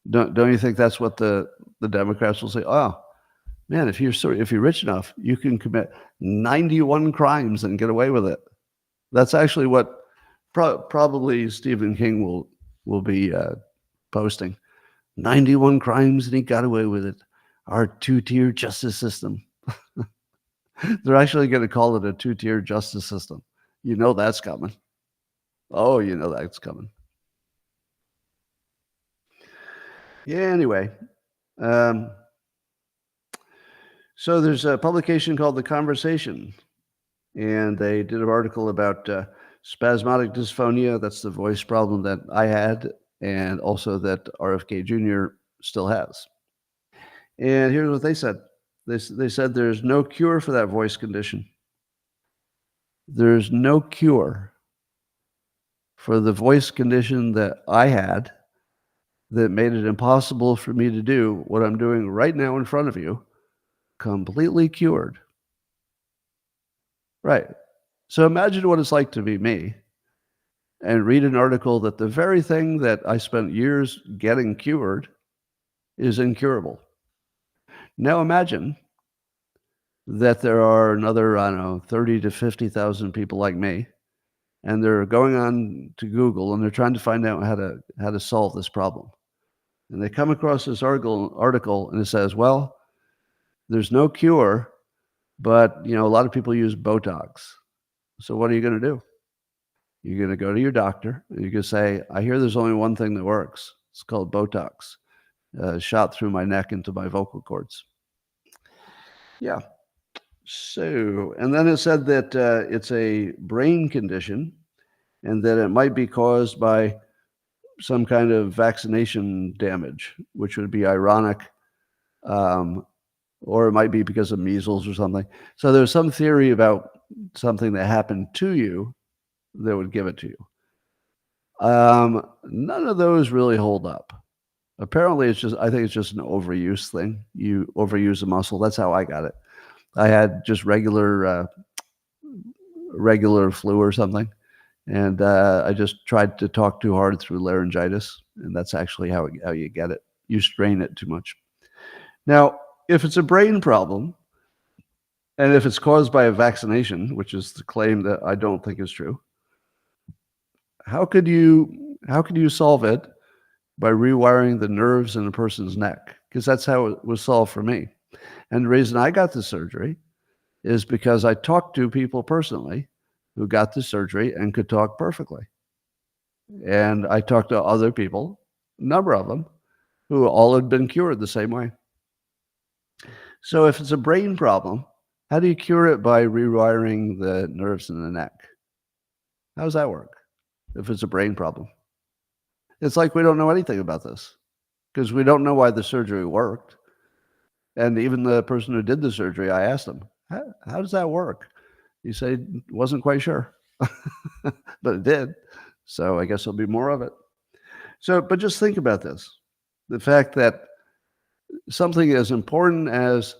Don't you think that's what the Democrats will say? Oh, man, if you're rich enough, you can commit 91 crimes and get away with it. That's actually what probably Stephen King will be posting. 91 crimes and he got away with it. Our two-tier justice system. They're actually going to call it a two-tier justice system. You know that's coming. Oh, you know that's coming. Yeah, anyway. So there's a publication called The Conversation, and they did an article about spasmodic dysphonia. That's the voice problem that I had, and also that RFK Jr. still has. And here's what they said. They said there's no cure for that voice condition. There's no cure for the voice condition that I had that made it impossible for me to do what I'm doing right now in front of you, completely cured. Right. So imagine what it's like to be me and read an article that the very thing that I spent years getting cured is incurable. Now imagine that there are another, 30 to 50,000 people like me, and they're going on to Google and they're trying to find out how to solve this problem. And they come across this article and it says, well, there's no cure, but a lot of people use Botox. So what are you going to do? You're going to go to your doctor and you can say, I hear there's only one thing that works. It's called Botox, shot through my neck into my vocal cords. Yeah. So, and then it said that it's a brain condition and that it might be caused by some kind of vaccination damage, which would be ironic, or it might be because of measles or something. So there's some theory about something that happened to you that would give it to you. None of those really hold up. Apparently, I think it's just an overuse thing. You overuse a muscle. That's how I got it. I had just regular flu or something, and I just tried to talk too hard through laryngitis, and that's actually how you get it. You strain it too much. Now, if it's a brain problem, and if it's caused by a vaccination, which is the claim that I don't think is true, how could you solve it by rewiring the nerves in a person's neck? Because that's how it was solved for me. And the reason I got the surgery is because I talked to people personally who got the surgery and could talk perfectly. And I talked to other people, a number of them, who all had been cured the same way. So if it's a brain problem, how do you cure it by rewiring the nerves in the neck? How does that work if it's a brain problem? It's like we don't know anything about this because we don't know why the surgery worked. And even the person who did the surgery, I asked him, how does that work? He said he wasn't quite sure, but it did. So I guess there'll be more of it. So, but just think about this. The fact that something as important as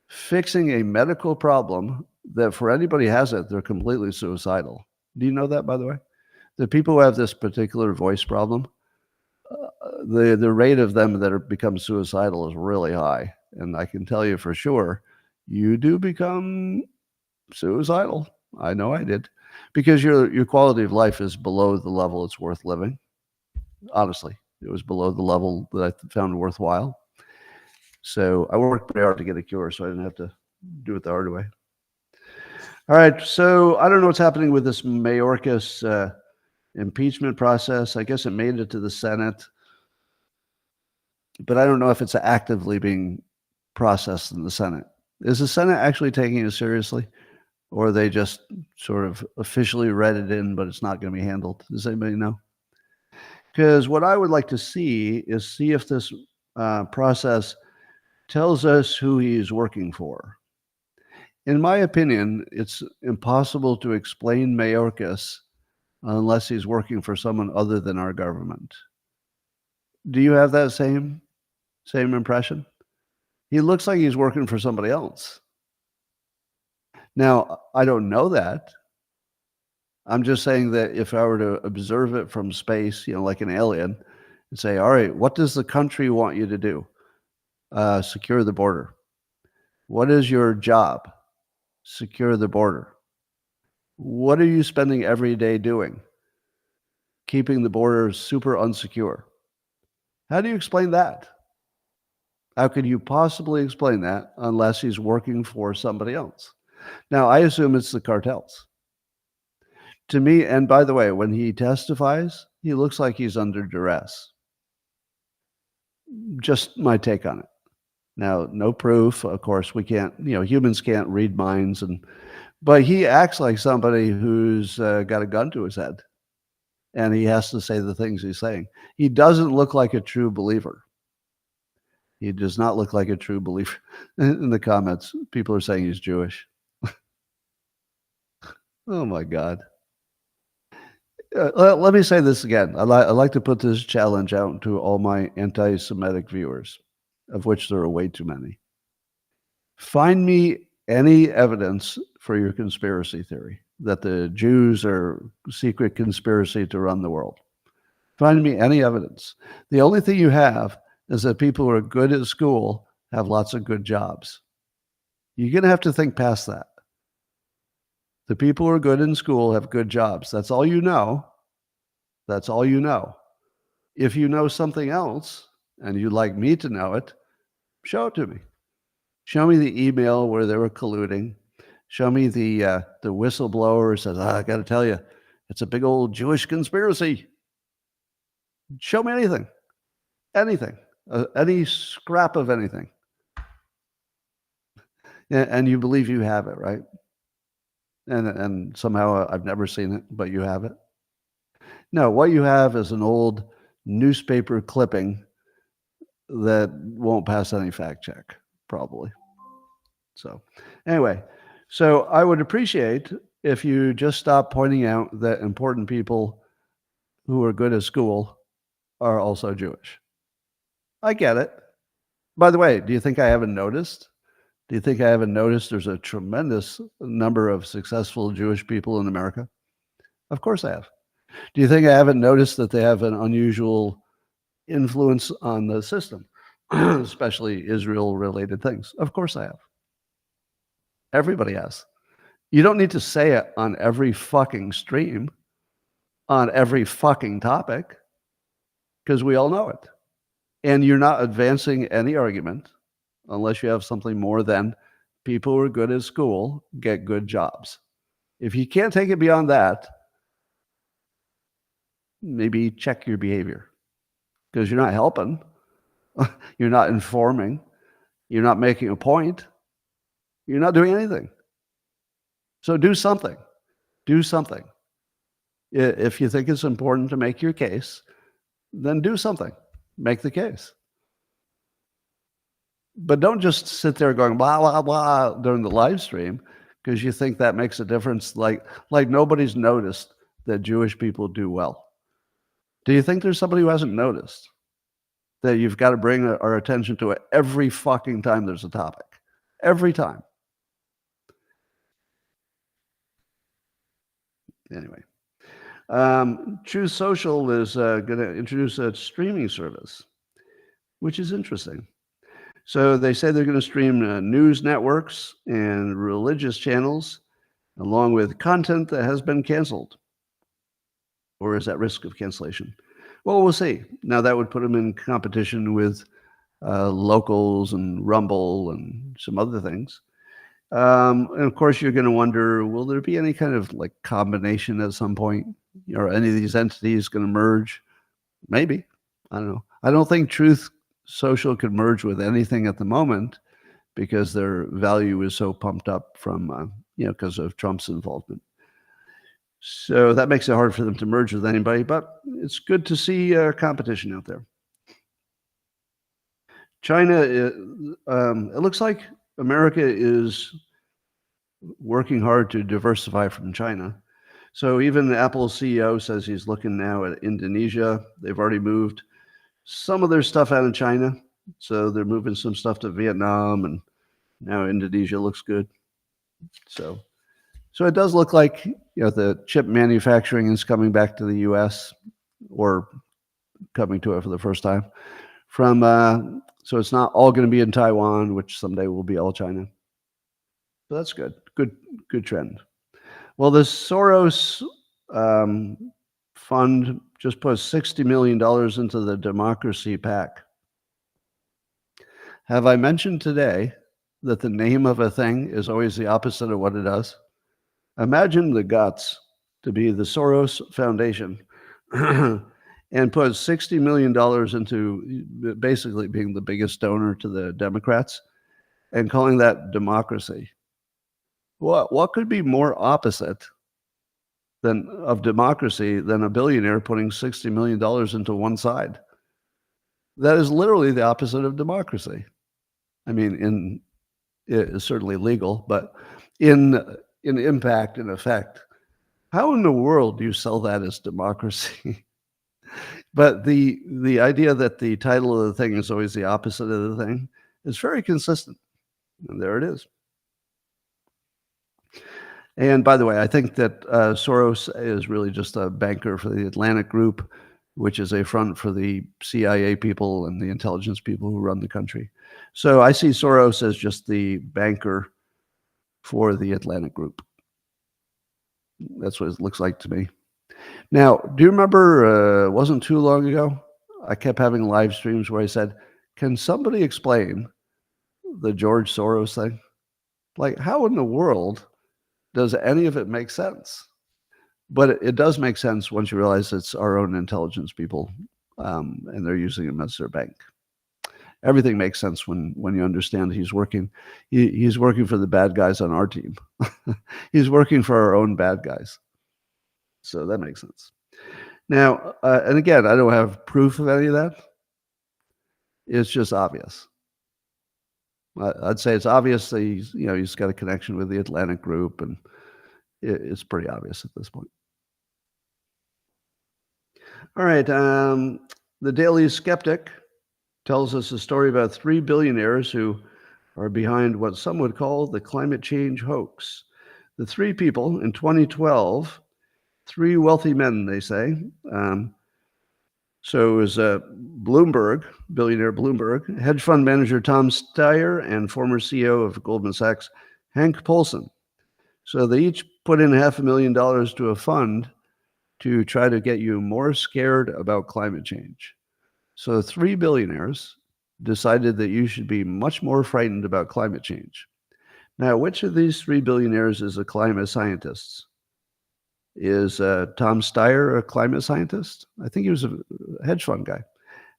fixing a medical problem, that for anybody who has it, they're completely suicidal. Do you know that, by the way? The people who have this particular voice problem, the rate of them that become suicidal is really high. And I can tell you for sure, you do become suicidal. I know I did. Because your quality of life is below the level it's worth living. Honestly, it was below the level that I found worthwhile. So I worked pretty hard to get a cure, so I didn't have to do it the hard way. All right, so I don't know what's happening with this Mayorkas impeachment process. I guess it made it to the Senate, but I don't know if it's actively being processed in the Senate. Is the Senate actually taking it seriously? Or they just sort of officially read it in, but it's not going to be handled? Does anybody know? Because what I would like to see is if this process tells us who he's working for. In my opinion, it's impossible to explain Mayorkas unless he's working for someone other than our government. Do you have that same impression? He looks like he's working for somebody else. Now, I don't know that. I'm just saying that if I were to observe it from space, like an alien, and say, all right, what does the country want you to do? Secure the border. What is your job? Secure the border. What are you spending every day doing? Keeping the border super unsecure. How do you explain that? How could you possibly explain that unless he's working for somebody else? Now, I assume it's the cartels. To me, and by the way, when he testifies, he looks like he's under duress. Just my take on it. Now, no proof. Of course, we can't, humans can't read minds, but he acts like somebody who's got a gun to his head, and he has to say the things he's saying. He doesn't look like a true believer. He does not look like a true believer. In the comments, people are saying he's Jewish. Oh my God. Let me say this again. I'd like to put this challenge out to all my anti-Semitic viewers, of which there are way too many. Find me any evidence for your conspiracy theory that the Jews are a secret conspiracy to run the world. Find me any evidence. The only thing you have is that people who are good at school have lots of good jobs. You're going to have to think past that. The people who are good in school have good jobs. That's all you know. That's all you know. If you know something else and you'd like me to know it, show it to me. Show me the email where they were colluding. Show me the whistleblower who says, I got to tell you, it's a big old Jewish conspiracy. Show me anything. Anything. Any scrap of anything. And you believe you have it, right? And somehow I've never seen it, but you have it. No, what you have is an old newspaper clipping that won't pass any fact check, probably. So anyway, so I would appreciate if you just stop pointing out that important people who are good at school are also Jewish. I get it. By the way, do you think I haven't noticed? Do you think I haven't noticed there's a tremendous number of successful Jewish people in America? Of course I have. Do you think I haven't noticed that they have an unusual influence on the system, especially Israel-related things? Of course I have. Everybody has. You don't need to say it on every fucking stream, on every fucking topic, because we all know it. And you're not advancing any argument unless you have something more than people who are good at school get good jobs. If you can't take it beyond that, maybe check your behavior, because you're not helping. You're not informing. You're not making a point. You're not doing anything. So do something. Do something. If you think it's important to make your case, then do something. Make the case. But don't just sit there going blah blah blah during the live stream because you think that makes a difference. Like nobody's noticed that Jewish people do well. Do you think there's somebody who hasn't noticed that you've got to bring our attention to it every fucking time there's a topic? Every time. Anyway, Truth Social is going to introduce a streaming service, which is interesting. So they say they're going to stream news networks and religious channels, along with content that has been canceled or is at risk of cancellation. Well, we'll see. Now that would put them in competition with Locals and Rumble and some other things. And of course, you're going to wonder, will there be any kind of like combination at some point? Are any of these entities going to merge? Maybe. I don't know. I don't think Truth Social could merge with anything at the moment because their value is so pumped up from, because of Trump's involvement. So that makes it hard for them to merge with anybody, but it's good to see competition out there. China, it looks like America is working hard to diversify from China. So even Apple's CEO says he's looking now at Indonesia. They've already moved some of their stuff out of China. So they're moving some stuff to Vietnam, and now Indonesia looks good. So it does look like the chip manufacturing is coming back to the U.S. or coming to it for the first time. So it's not all going to be in Taiwan, which someday will be all China. So that's good. Good trend. Well, the Soros fund just put $60 million into the Democracy PAC. Have I mentioned today that the name of a thing is always the opposite of what it does? Imagine the guts to be the Soros Foundation and put $60 million into basically being the biggest donor to the Democrats and calling that democracy. What could be more opposite of democracy than a billionaire putting $60 million into one side? That is literally the opposite of democracy. I mean, it is certainly legal, but in impact and effect, how in the world do you sell that as democracy? But the idea that the title of the thing is always the opposite of the thing is very consistent. And there it is. And by the way, I think that Soros is really just a banker for the Atlantic Group, which is a front for the CIA people and the intelligence people who run the country. So I see Soros as just the banker for the Atlantic Group. That's what it looks like to me. Now, do you remember, it wasn't too long ago, I kept having live streams where I said, can somebody explain the George Soros thing? Like, how in the world does any of it make sense? But it does make sense once you realize it's our own intelligence people, and they're using him as their bank. Everything makes sense when you understand he's working. He's working for the bad guys on our team. He's working for our own bad guys. So that makes sense. Now, and again, I don't have proof of any of that. It's just obvious. I'd say it's obvious that he's got a connection with the Atlantic Group, and it's pretty obvious at this point. All right, the Daily Skeptic tells us a story about 3 billionaires who are behind what some would call the climate change hoax. The 3 people in 2012, 3 wealthy men, they say. So it was Bloomberg, billionaire Bloomberg, hedge fund manager Tom Steyer, and former CEO of Goldman Sachs, Hank Paulson. So they each put in $500,000 to a fund to try to get you more scared about climate change. So 3 billionaires decided that you should be much more frightened about climate change. Now, which of these 3 billionaires is a climate scientist? Is Tom Steyer a climate scientist? I think he was a hedge fund guy.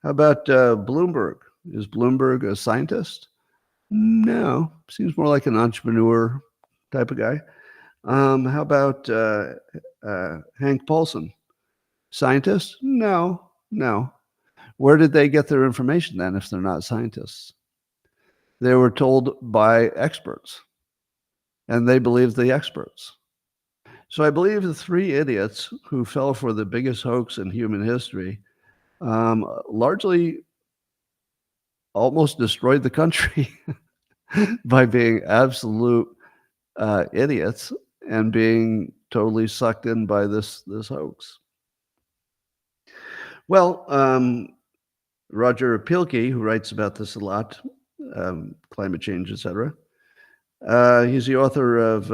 How about Bloomberg? Is Bloomberg a scientist? No, seems more like an entrepreneur type of guy. How about Hank Paulson? Scientist? No. Where did they get their information then if they're not scientists? They were told by experts, and they believed the experts. So I believe the 3 idiots who fell for the biggest hoax in human history largely almost destroyed the country by being absolute idiots and being totally sucked in by this hoax. Well, Roger Pielke, who writes about this a lot, climate change, etc., he's the author of,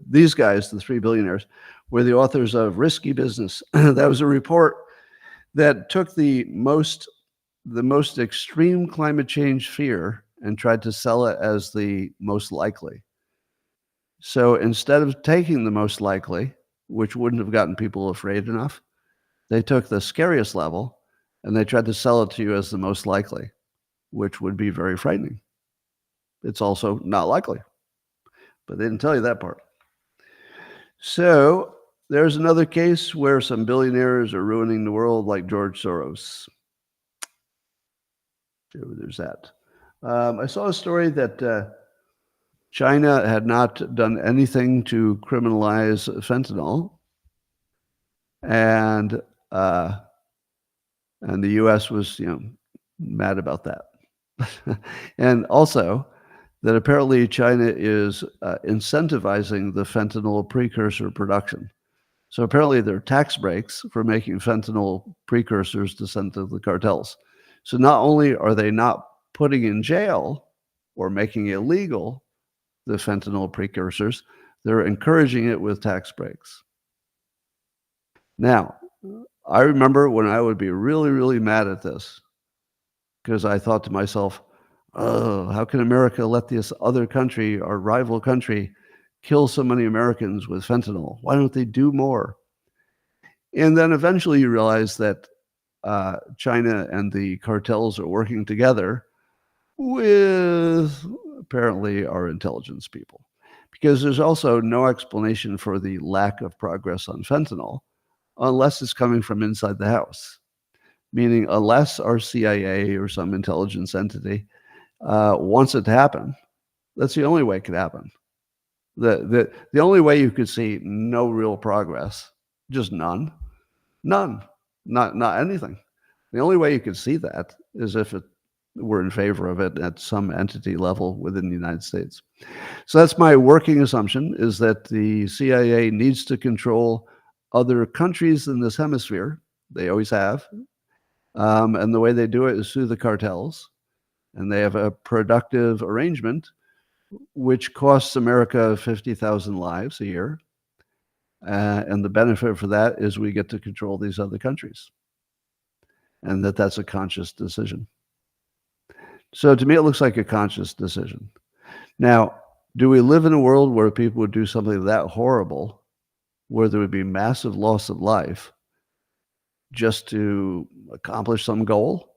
these guys, the 3 billionaires, were the authors of Risky Business. That was a report that took the most extreme climate change fear and tried to sell it as the most likely. So instead of taking the most likely, which wouldn't have gotten people afraid enough, they took the scariest level and they tried to sell it to you as the most likely, which would be very frightening. It's also not likely. But they didn't tell you that part. So there's another case where some billionaires are ruining the world, like George Soros. So there's that. I saw a story that China had not done anything to criminalize fentanyl, and the U.S. was, mad about that. And also that apparently China is incentivizing the fentanyl precursor production. So apparently there are tax breaks for making fentanyl precursors to send to the cartels. So not only are they not putting in jail or making illegal the fentanyl precursors, they're encouraging it with tax breaks. Now, I remember when I would be really, really mad at this, because I thought to myself, oh, how can America let this other country, our rival country, kill so many Americans with fentanyl? Why don't they do more? And then eventually you realize that China and the cartels are working together with apparently our intelligence people, because there's also no explanation for the lack of progress on fentanyl unless it's coming from inside the house, meaning unless our CIA or some intelligence entity wants it to happen. That's the only way it could happen. The only way you could see no real progress, just none, not anything. The only way you could see that is if we're in favor of it at some entity level within the United States. So that's my working assumption, is that the CIA needs to control other countries in this hemisphere. They always have. And the way they do it is through the cartels. And they have a productive arrangement which costs America 50,000 lives a year. And the benefit for that is we get to control these other countries. And that's a conscious decision. So to me, it looks like a conscious decision. Now, do we live in a world where people would do something that horrible, where there would be massive loss of life just to accomplish some goal?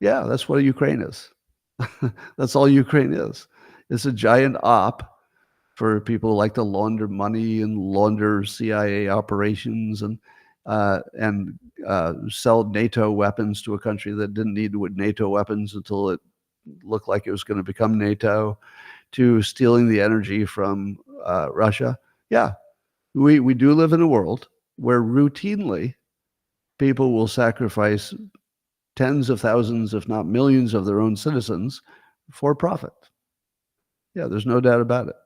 Yeah, that's what Ukraine is. That's all Ukraine is. It's a giant op for people who like to launder money and launder CIA operations and sell NATO weapons to a country that didn't need NATO weapons until it looked like it was going to become NATO, to stealing the energy from Russia. Yeah, we do live in a world where routinely people will sacrifice tens of thousands, if not millions, of their own citizens for profit. Yeah, there's no doubt about it.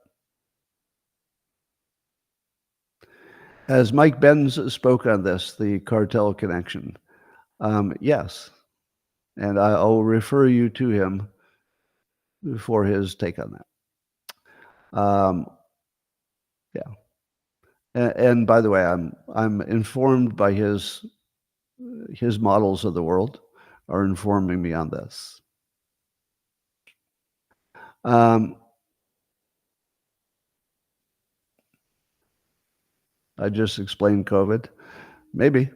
As Mike Benz spoke on this, the cartel connection, yes. And I'll refer you to him for his take on that. Yeah. And by the way, I'm informed by his models of the world are informing me on this. I just explained COVID. Maybe.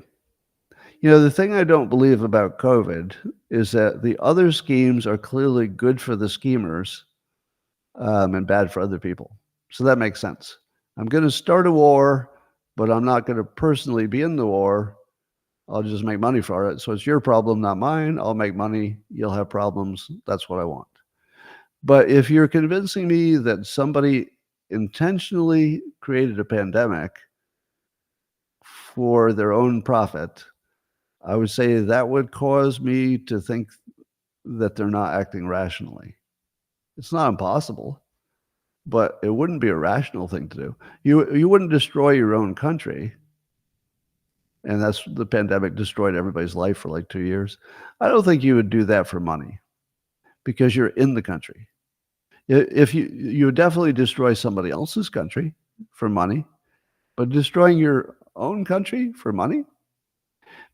The thing I don't believe about COVID is that the other schemes are clearly good for the schemers and bad for other people. So that makes sense. I'm going to start a war, but I'm not going to personally be in the war. I'll just make money for it. So it's your problem, not mine. I'll make money. You'll have problems. That's what I want. But if you're convincing me that somebody intentionally created a pandemic for their own profit, I would say that would cause me to think that they're not acting rationally. It's not impossible, but it wouldn't be a rational thing to do. You wouldn't destroy your own country. And that's the pandemic destroyed everybody's life for like 2 years. I don't think you would do that for money because you're in the country. If you would definitely destroy somebody else's country for money, but destroying your own country for money?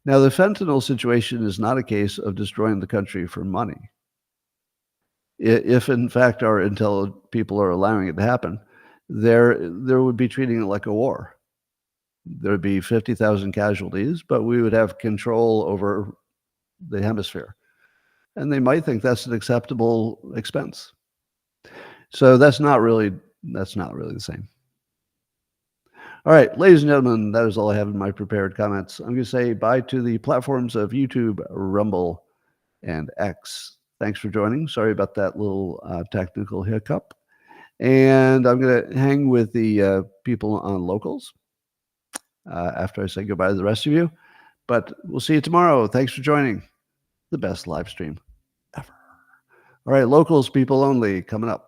Now, the fentanyl situation is not a case of destroying the country for money. If in fact our intel people are allowing it to happen, there would be treating it like a war. There would be 50,000 casualties, but we would have control over the hemisphere. And they might think that's an acceptable expense. So that's not really the same. All right, ladies and gentlemen, that is all I have in my prepared comments. I'm going to say bye to the platforms of YouTube, Rumble, and X. Thanks for joining. Sorry about that little technical hiccup. And I'm going to hang with the people on Locals after I say goodbye to the rest of you. But we'll see you tomorrow. Thanks for joining. The best live stream ever. All right, Locals, people only, coming up.